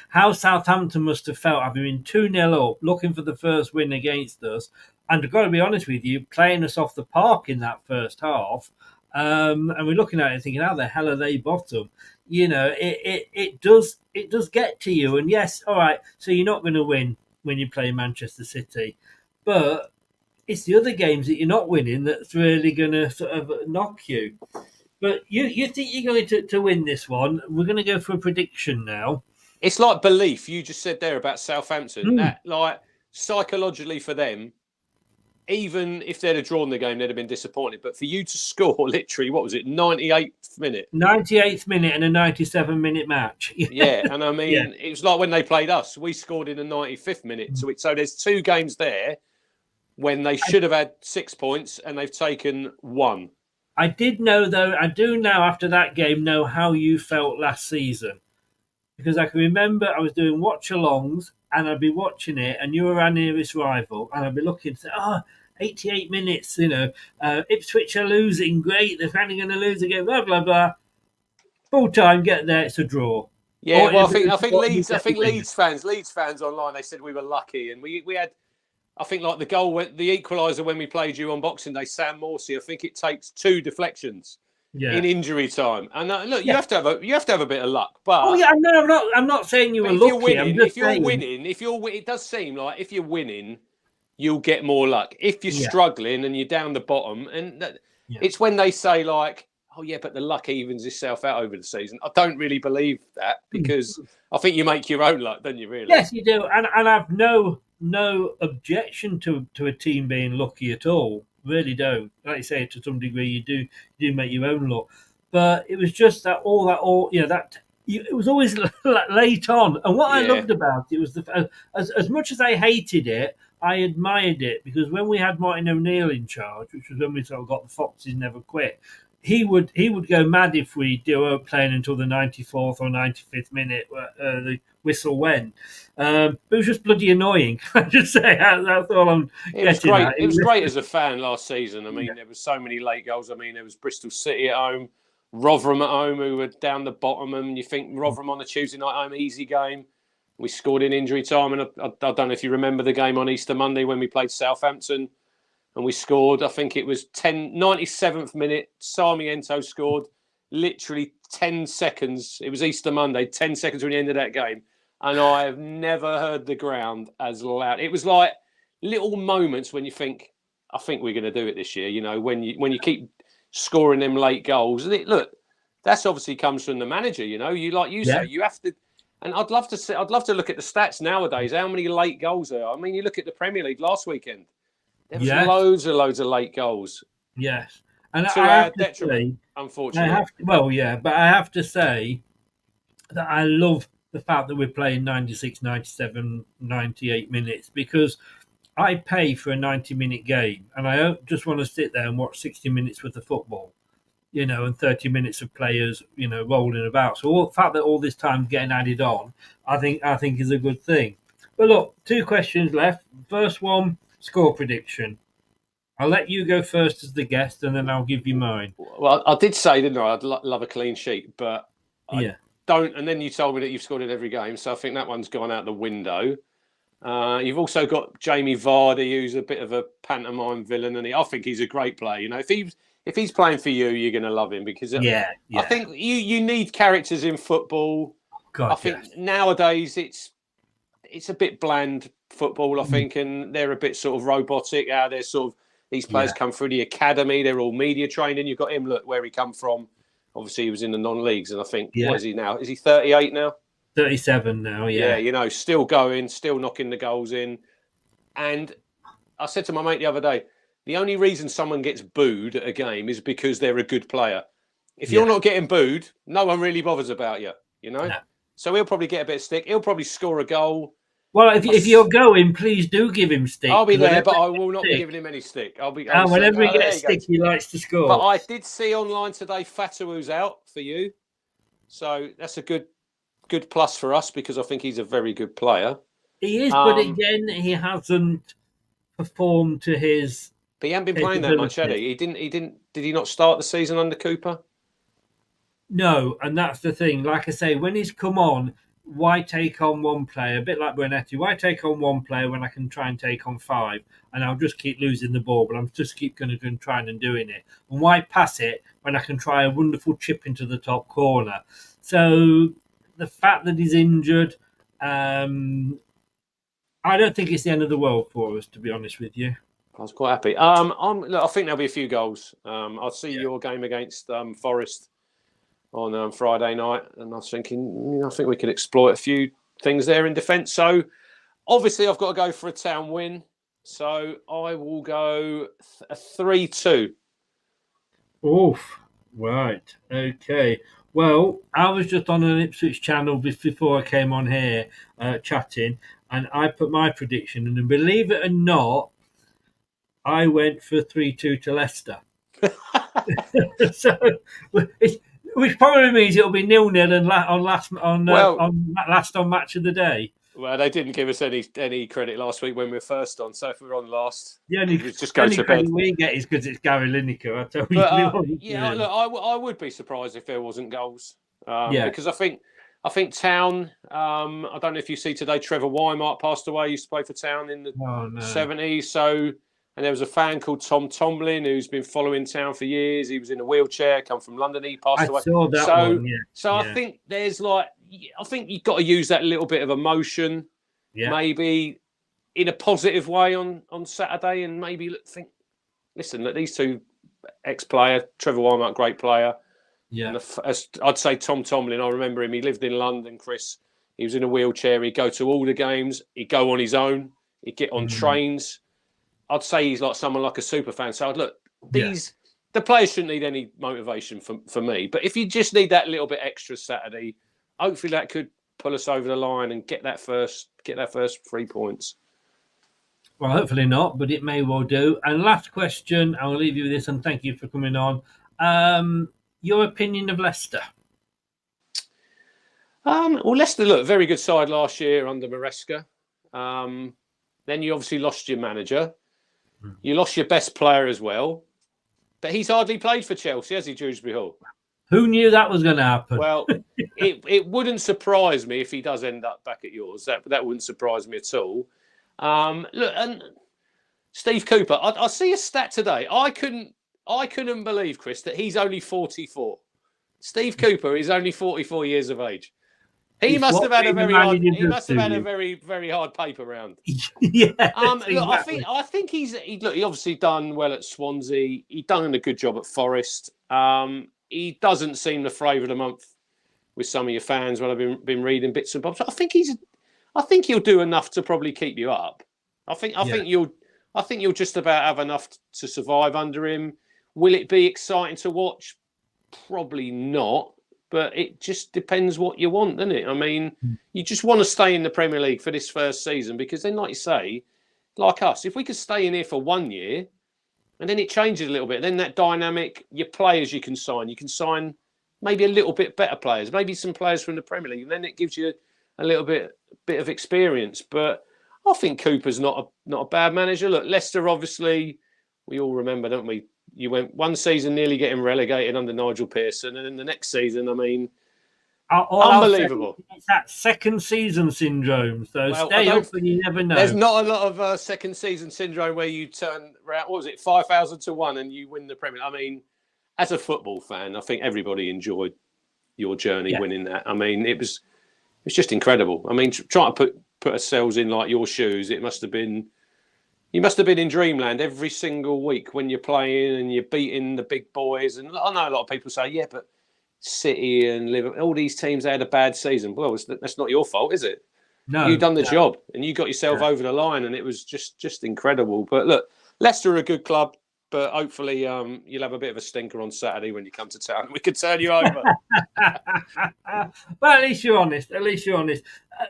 how Southampton must have felt having been 2-0 up, looking for the first win against us. And I've got to be honest with you, playing us off the park in that first half. And we're looking at it thinking, how the hell are they bottom? It does get to you. And yes, all right, so you're not going to win when you play Manchester City, but it's the other games that you're not winning that's really going to sort of knock you. But you think you're going to win this one. We're going to go for a prediction now. It's like belief. You just said there about Southampton. That, like, psychologically for them, even if they'd have drawn the game, they'd have been disappointed. But for you to score, literally, what was it, 98th minute? 98th minute and a 97-minute match. Yeah, and I mean, it was like when they played us. We scored in the 95th minute. So there's 2 games there when they should have had 6 points, and they've taken 1. I do now after that game know how you felt last season. Because I can remember I was doing watch-alongs, and I'd be watching it, and you were our nearest rival, and I'd be looking to say, 88 minutes, Ipswich are losing, great, they're finally going to lose again, blah, blah, blah. Full time, get there, it's a draw. Yeah, well, I think Leeds fans online, they said we were lucky, and we had, I think, like the equaliser when we played you on Boxing Day, Sam Morsey, I think it takes 2 deflections. In injury time, and look, you have to have a bit of luck. But I'm not saying you were lucky. If you're winning, it does seem like if you're winning, you'll get more luck. If you're struggling and you're down the bottom, it's when they say like, oh yeah, but the luck evens itself out over the season. I don't really believe that, because I think you make your own luck, don't you? Really? Yes, you do, and I've no objection to a team being lucky at all. Really don't. Like you say, to some degree, you do make your own luck. But it was just that it was always late on. And what I loved about it was as much as I hated it, I admired it, because when we had Martin O'Neill in charge, which was when we sort of got the Foxes never quit, he would go mad if we were playing until the 94th or 95th minute the whistle went. But it was just bloody annoying. Can I just say that's all I'm getting at. It was great as a fan last season. I mean, there were so many late goals. I mean, there was Bristol City at home, Rotherham at home, who were down the bottom, and you think Rotherham on a Tuesday night home, easy game. We scored in injury time, and I don't know if you remember the game on Easter Monday when we played Southampton. and we scored. I think it was 97th minute. Sarmiento scored. Literally 10 seconds. It was Easter Monday. 10 seconds from the end of that game, and I have never heard the ground as loud. It was like little moments when you think, I think we're going to do it this year. You know, when you keep scoring them late goals, and look, that's obviously comes from the manager. You know, you say, you have to. And I'd love to look at the stats nowadays. How many late goals there are? I mean, you look at the Premier League last weekend. There was loads of late goals. Yes, and to our detriment, unfortunately. But I have to say that I love the fact that we're playing 96, 97, 98 minutes, because I pay for a 90-minute game, and I don't just want to sit there and watch 60 minutes worth of football, you know, and 30 minutes of players, you know, rolling about. So the fact that all this time getting added on, I think is a good thing. But look, 2 questions left. First one, score prediction. I'll let you go first as the guest, and then I'll give you mine. Well, I did say, didn't I? I'd love a clean sheet, but I don't. And then you told me that you've scored in every game, so I think that one's gone out the window. You've also got Jamie Vardy, who's a bit of a pantomime villain, and I think he's a great player. You know, if he's playing for you, you're going to love him, because I think you need characters in football. I think nowadays it's a bit bland football, I think, and they're a bit sort of robotic. They're sort of, these players come through the academy, they're all media trained, and you've got him, look where he come from. Obviously, he was in the non-leagues, and I think, what is he now? Is he 38 now? 37 now, Yeah, you know, still going, still knocking the goals in. And I said to my mate the other day, the only reason someone gets booed at a game is because they're a good player. If you're not getting booed, no one really bothers about you, you know? No. So he'll probably get a bit of stick. He'll probably score a goal. Well, if you're going, please do give him stick. I'll be there, but I will not be giving him any stick. Whenever he gets stick, he likes to score. But I did see online today, Fatou's out for you. So that's a good plus for us, because I think he's a very good player. He is, but again, he hasn't performed to his. But he hasn't been playing that much, had he? He didn't. Did he not start the season under Cooper? No, and that's the thing. Like I say, when he's come on, why take on one player? A bit like Bernetti. Why take on one player when I can try and take on 5, and I'll just keep losing the ball, but I'm just keep going to trying and doing it. And why pass it when I can try a wonderful chip into the top corner? So the fact that he's injured, I don't think it's the end of the world for us, to be honest with you. I was quite happy. I think there'll be a few goals. I'll see your game against Forest on Friday night, and I was thinking, I think we could exploit a few things there in defence. So obviously I've got to go for a Town win, so I will go a 3-2. Oof, right, okay. Well, I was just on an Ipswich channel before I came on here chatting, and I put my prediction, and believe it or not, I went for 3-2 to Leicester. So, which probably means it'll be 0-0 and last on match of the day. Well, they didn't give us any credit last week when we were first on. So if we're on last, just go to bed. We get is because it's Gary Lineker. I tell you. Look, I would be surprised if there wasn't goals. Because I think Town. I don't know if you see today, Trevor Wymart passed away. He used to play for Town in the 70s. So. And there was a fan called Tom Tomlin who's been following Town for years. He was in a wheelchair, come from London. He passed away. I saw that one, So I think there's I think you've got to use that little bit of emotion, maybe in a positive way on Saturday, and maybe think, listen, look, these two ex-player, Trevor Wymart, great player. Yeah. And I'd say Tom Tomlin, I remember him. He lived in London, Chris. He was in a wheelchair. He'd go to all the games. He'd go on his own. He'd get on trains. I'd say he's like someone like a super fan. So the players shouldn't need any motivation for me. But if you just need that little bit extra Saturday, hopefully that could pull us over the line and get that first 3 points. Well, hopefully not, but it may well do. And last question, I'll leave you with this, and thank you for coming on. Your opinion of Leicester? Well, Leicester, look, very good side last year under Maresca. Then you obviously lost your manager. You lost your best player as well. But he's hardly played for Chelsea, has he, Dewsbury Hall? Who knew that was going to happen? Well, it wouldn't surprise me if he does end up back at yours. That wouldn't surprise me at all. Look, and Steve Cooper. I see a stat today. I couldn't believe, Chris, that he's only 44. Steve Cooper is only 44 years of age. He must have had a very hard. He must have had a very, very hard paper round. Yeah. Look, Exactly. I think he obviously done well at Swansea. He done a good job at Forest. He doesn't seem the flavour of the month with some of your fans when I've been reading bits and bobs. I think he'll do enough to probably keep you up. I think you'll just about have enough to survive under him. Will it be exciting to watch? Probably not. But it just depends what you want, doesn't it? I mean, you just want to stay in the Premier League for this first season because then, like you say, like us, if we could stay in here for 1 year and then it changes a little bit, then that dynamic, your players you can sign maybe a little bit better players, maybe some players from the Premier League, and then it gives you a little bit of experience. But I think Cooper's not a bad manager. Look, Leicester, obviously, we all remember, don't we? You went one season nearly getting relegated under Nigel Pearson, and then the next season, I mean, unbelievable. It's that second season syndrome. So stay up and you never know. There's not a lot of second season syndrome where you turn around, what was it, 5,000 to 1 and you win the Premier. I mean, as a football fan, I think everybody enjoyed your journey winning that. I mean, it's just incredible. I mean, trying to put ourselves in like your shoes, you must have been in dreamland every single week when you're playing and you're beating the big boys. And I know a lot of people say, yeah, but City and Liverpool, all these teams had a bad season. Well, that's not your fault, is it? No. You've done the job and you got yourself over the line, and it was just incredible. But look, Leicester are a good club, but hopefully you'll have a bit of a stinker on Saturday when you come to town. We could turn you over. Well, at least you're honest.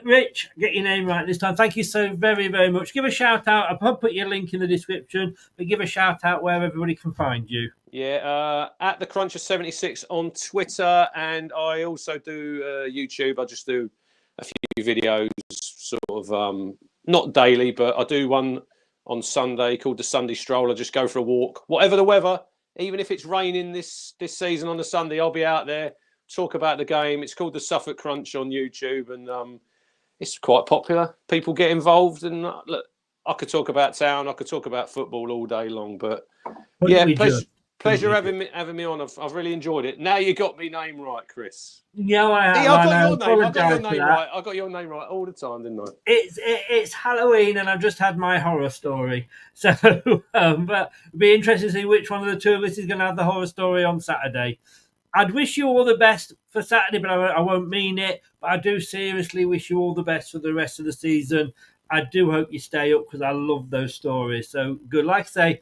Rich, get your name right this time. Thank you so very, very much. Give a shout out. I'll put your link in the description, but give a shout out where everybody can find you. Yeah, at the Cruncher76 on Twitter, and I also do YouTube. I just do a few videos, sort of not daily, but I do one on Sunday called the Sunday Stroll. I just go for a walk, whatever the weather. Even if it's raining this season on the Sunday, I'll be out there, talk about the game. It's called the Suffolk Crunch on YouTube, and it's quite popular. People get involved, and look, I could talk about town, I could talk about football all day long, but yeah, pleasure having me on. I've really enjoyed it. Now you got me name right, Chris. Yeah, I got your name right. I got your name right all the time, didn't I? It's Halloween, and I've just had my horror story. So, but it'd be interesting to see which one of the two of us is going to have the horror story on Saturday. I'd wish you all the best for Saturday, but I won't mean it. But I do seriously wish you all the best for the rest of the season. I do hope you stay up because I love those stories. So good. Like I say,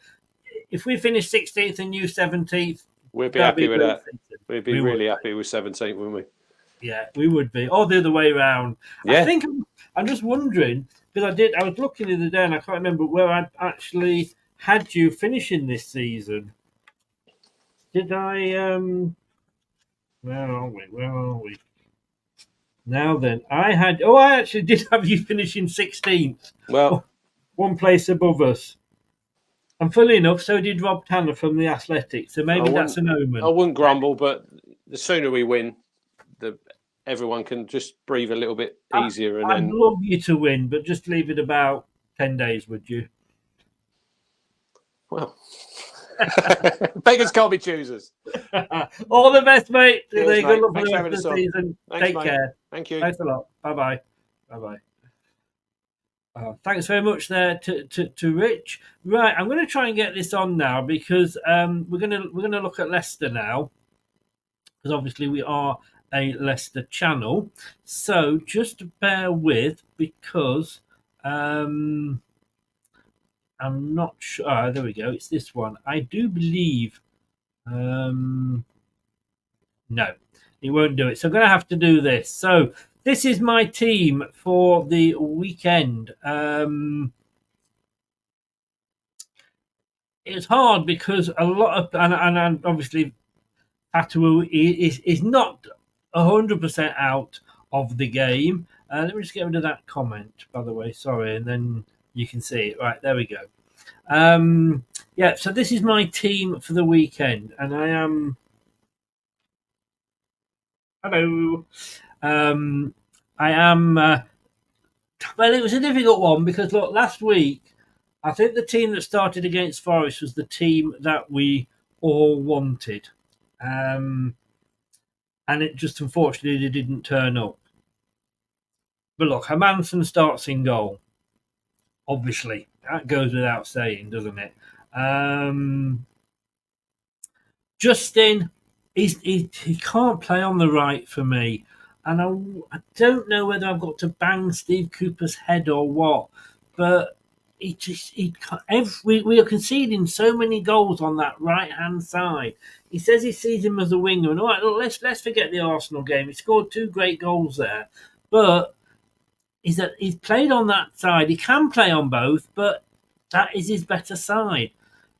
if we finish 16th and you 17th, we'd be happy with that. We'd be really happy with 17th, wouldn't we? Yeah, we would be. Or the other way around. Yeah. I think I'm just wondering, because I was looking the other day and I can't remember where I actually had you finishing this season. Did I... Where are we? Now then, I actually did have you finishing 16th. Well, one place above us. And funnily enough, so did Rob Tanner from the Athletics. So maybe that's an omen. I wouldn't grumble, but the sooner we win, everyone can just breathe a little bit easier. I'd love you to win, but just leave it about 10 days, would you? Well, beggars can't be choosers. All the best, mate. Cheers, Good mate. luck for Thanks the for rest of the having us season. Thanks, Take mate. care. Thank you. Thanks a lot. Bye-bye. Bye-bye. Thanks very much there to Rich. Right, I'm going to try and get this on now because we're going to look at Leicester now, because obviously we are a Leicester channel. So just bear with, because I'm not sure. There we go. It's this one. I do believe. No, he won't do it. So I'm going to have to do this. So this is my team for the weekend. It's hard because a lot of and obviously Patu is not 100% out of the game. Let me just get rid of that comment, by the way. Sorry, and then you can see it. Right, there we go. Yeah, so this is my team for the weekend, and I am. Hello. I am. Well, it was a difficult one because look, last week I think the team that started against Forest was the team that we all wanted. And it just unfortunately didn't turn up. But look, Hermansen starts in goal. Obviously, that goes without saying, doesn't it? Justin, he can't play on the right for me. And I don't know whether I've got to bang Steve Cooper's head or what, but we are conceding so many goals on that right hand side. He says he sees him as a winger, and all right, look, let's forget the Arsenal game. He scored 2 great goals there, but he's played on that side. He can play on both, but that is his better side.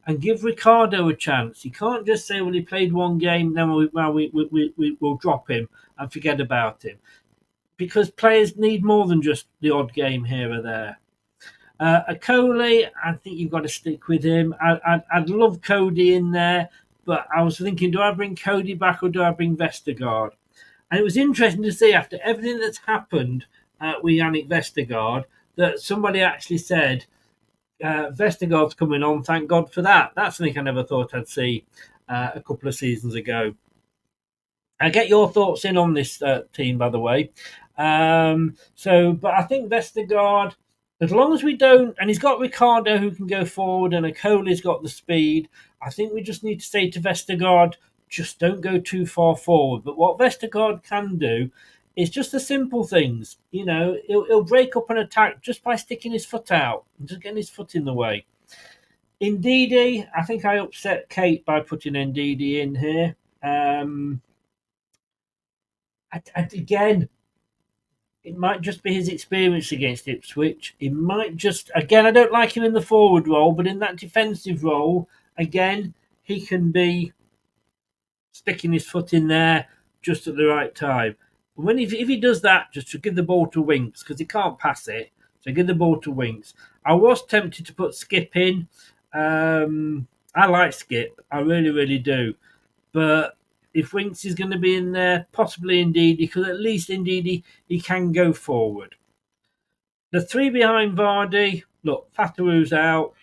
And give Ricardo a chance. You can't just say, well, he played one game, then we'll drop him and forget about him. Because players need more than just the odd game here or there. Akoli, I think you've got to stick with him. I'd love Cody in there, but I was thinking, do I bring Cody back or do I bring Vestergaard? And it was interesting to see after everything that's happened with Yannick Vestergaard that somebody actually said, Vestergaard's coming on, thank God for that. That's something I never thought I'd see a couple of seasons ago. I get your thoughts in on this team, by the way. But I think Vestergaard, as long as we don't, and he's got Ricardo who can go forward, and Akoli's got the speed. I think we just need to say to Vestergaard, just don't go too far forward. But what Vestergaard can do is just the simple things. You know, he'll break up an attack just by sticking his foot out and just getting his foot in the way. Ndidi, I think I upset Kate by putting Ndidi in here. Again, it might just be his experience against Ipswich. It might just, again, I don't like him in the forward role, but in that defensive role, again, he can be sticking his foot in there just at the right time. If he does that, just to give the ball to Winks, because he can't pass it, so give the ball to Winks. I was tempted to put Skip in. I like Skip. I really, really do. But if Winks is going to be in there, possibly Indeed, because at least Indeed he can go forward. The 3 behind Vardy, look, Fataru's out.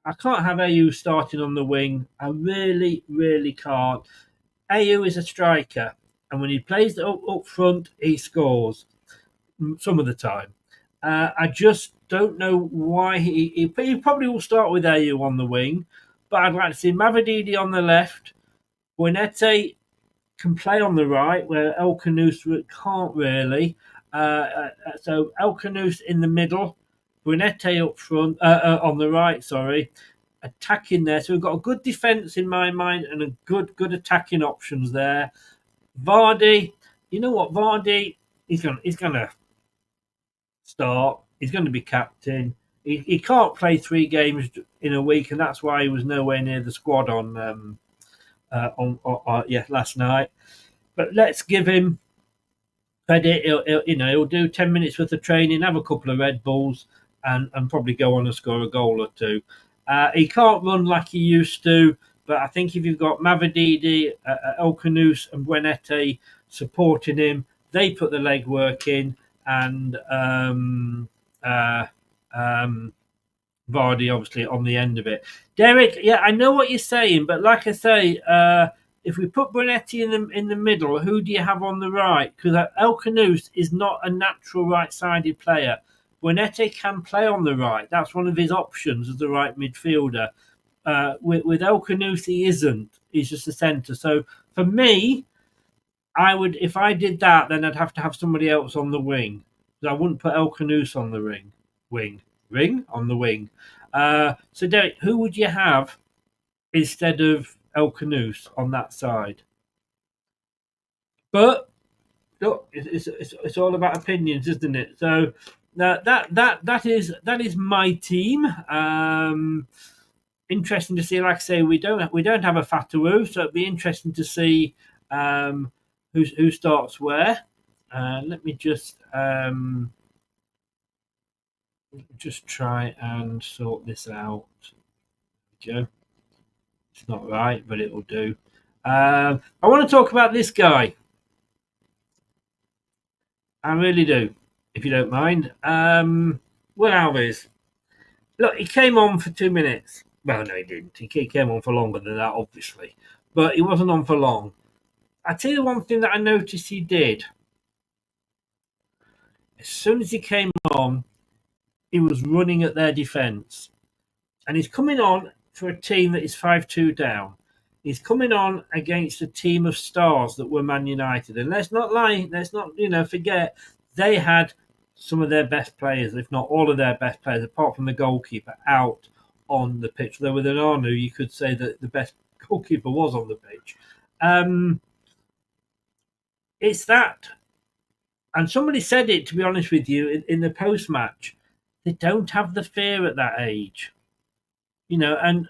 I can't have AU starting on the wing. I really, really can't. AU is a striker, and when he plays up front, he scores some of the time. I just don't know why he probably will start with AU on the wing, but I'd like to see Mavididi on the left. Buenete can play on the right, where El Canous can't really. So El Canous in the middle, Buenete up front, on the right, sorry, attacking there. So we've got a good defence in my mind and a good attacking options there. Vardy, you know what, Vardy, he's gonna start. He's going to be captain. He can't play 3 games in a week, and that's why he was nowhere near the squad on last night. But let's give him credit. He'll do 10 minutes worth of training, have a couple of Red Bulls, and probably go on and score a goal or 2. He can't run like he used to, but I think if you've got Mavididi, El Canous, and Buenete supporting him, they put the legwork in, and Vardy obviously on the end of it. Derek, yeah, I know what you're saying, but like I say, if we put Brunetti in the middle, who do you have on the right? Because El Canous is not a natural right-sided player. Brunetti can play on the right. That's one of his options as the right midfielder. With El Canous, he isn't. He's just a centre. So for me, I would, if I did that, then I'd have to have somebody else on the wing. I wouldn't put El Canous on the wing. So Derek, who would you have instead of El Canous on that side? But look, it's all about opinions, isn't it? So that is my team. Interesting to see. Like I say, we don't have a Fatawu, so it'd be interesting to see who starts where. Let me just try and sort this out. There we go. It's not right, but it will do. I want to talk about this guy. I really do, if you don't mind. Will Alves. Look, he came on for 2 minutes. Well, no, he didn't. He came on for longer than that, obviously. But he wasn't on for long. I tell you one thing that I noticed he did. As soon as he came on, he was running at their defence. And he's coming on for a team that is 5-2 down. He's coming on against a team of stars that were Man United. And let's not lie, let's not, forget, they had some of their best players, if not all of their best players, apart from the goalkeeper, out on the pitch. Though with an Arnu, you could say that the best goalkeeper was on the pitch. It's that. And somebody said it, to be honest with you, in the post-match. They don't have the fear at that age. And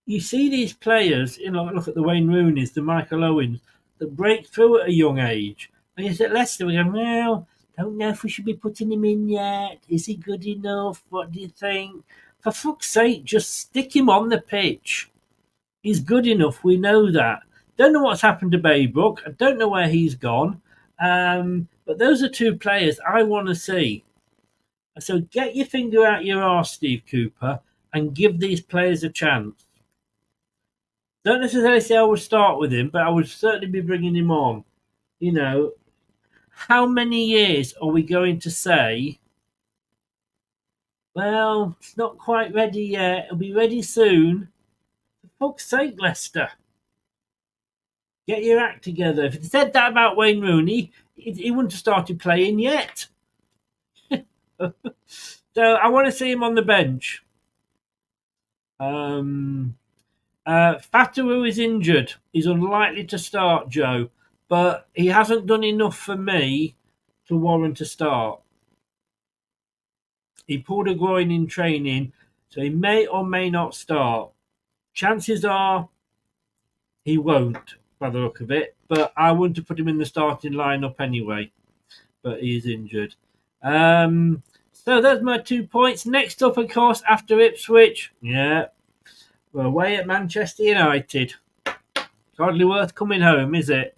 you see these players, look at the Wayne Rooney's, the Michael Owens, that break through at a young age. And at Leicester, we go, well, don't know if we should be putting him in yet. Is he good enough? What do you think? For fuck's sake, just stick him on the pitch. He's good enough, we know that. Don't know what's happened to Baybrook. I don't know where he's gone. But those are two players I want to see. So get your finger out your arse, Steve Cooper, and give these players a chance. Don't necessarily say I would start with him, but I would certainly be bringing him on. How many years are we going to say, well, it's not quite ready yet, it'll be ready soon? For fuck's sake, Leicester. Get your act together. If he said that about Wayne Rooney, he wouldn't have started playing yet. So I want to see him on the bench. Fatawu is injured. He's unlikely to start, Joe, but he hasn't done enough for me to warrant a start. He pulled a groin in training, so he may or may not start. Chances are he won't, by the look of it, but I wouldn't have put him in the starting lineup anyway, but he is injured. So that's my 2 points. Next up, of course, after Ipswich, we're away at Manchester United. Hardly worth coming home, is it?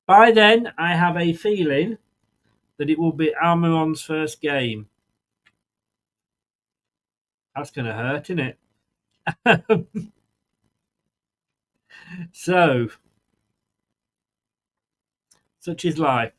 By then, I have a feeling that it will be Almiron's first game. That's going to hurt, isn't it? So, such is life.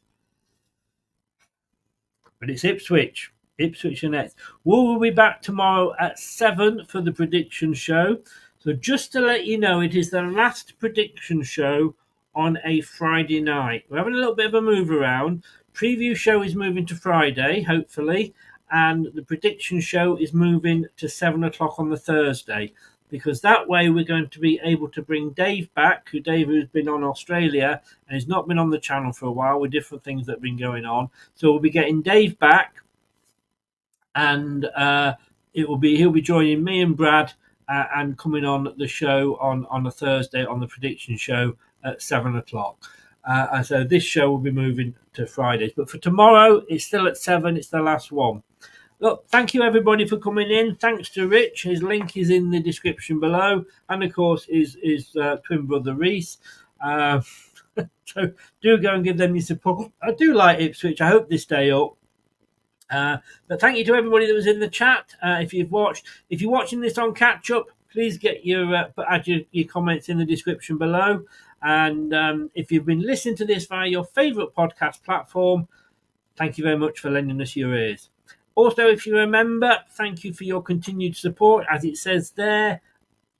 But it's Ipswich and Nets. We'll be back tomorrow at 7 for the prediction show. So just to let you know, it is the last prediction show on a Friday night. We're having a little bit of a move around. Preview show is moving to Friday, hopefully, and the prediction show is moving to 7 o'clock on the Thursday, because that way we're going to be able to bring Dave back, who's been on Australia and has not been on the channel for a while with different things that have been going on. So we'll be getting Dave back, and he'll be joining me and Brad and coming on the show on a Thursday on the prediction show at 7 o'clock. And so this show will be moving to Fridays. But for tomorrow, it's still at 7. It's the last one. Look, thank you, everybody, for coming in. Thanks to Rich. His link is in the description below. And, of course, his twin brother, Reese. So do go and give them your support. I do like Ipswich. I hope they stay up. But thank you to everybody that was in the chat. If you're watching this on catch up, please get add your comments in the description below. And if you've been listening to this via your favourite podcast platform, thank you very much for lending us your ears. Also, if you remember, thank you for your continued support. As it says there,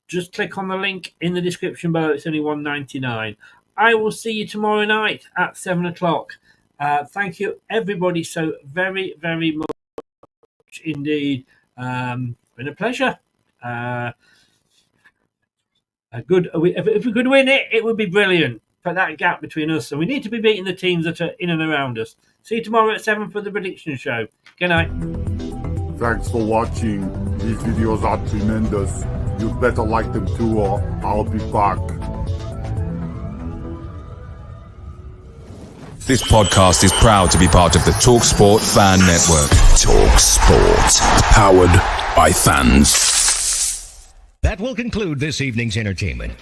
just click on the link in the description below. It's only $1.99. I will see you tomorrow night at 7 o'clock. Thank you, everybody, so very, very much indeed. Been a pleasure. If we could win it, it would be brilliant. Put that gap between us. So we need to be beating the teams that are in and around us. See you tomorrow at 7 for the prediction show. Good night. Thanks for watching. These videos are tremendous. You'd better like them too, or I'll be back. This podcast is proud to be part of the TalkSport Fan Network. TalkSport. Powered by fans. That will conclude this evening's entertainment.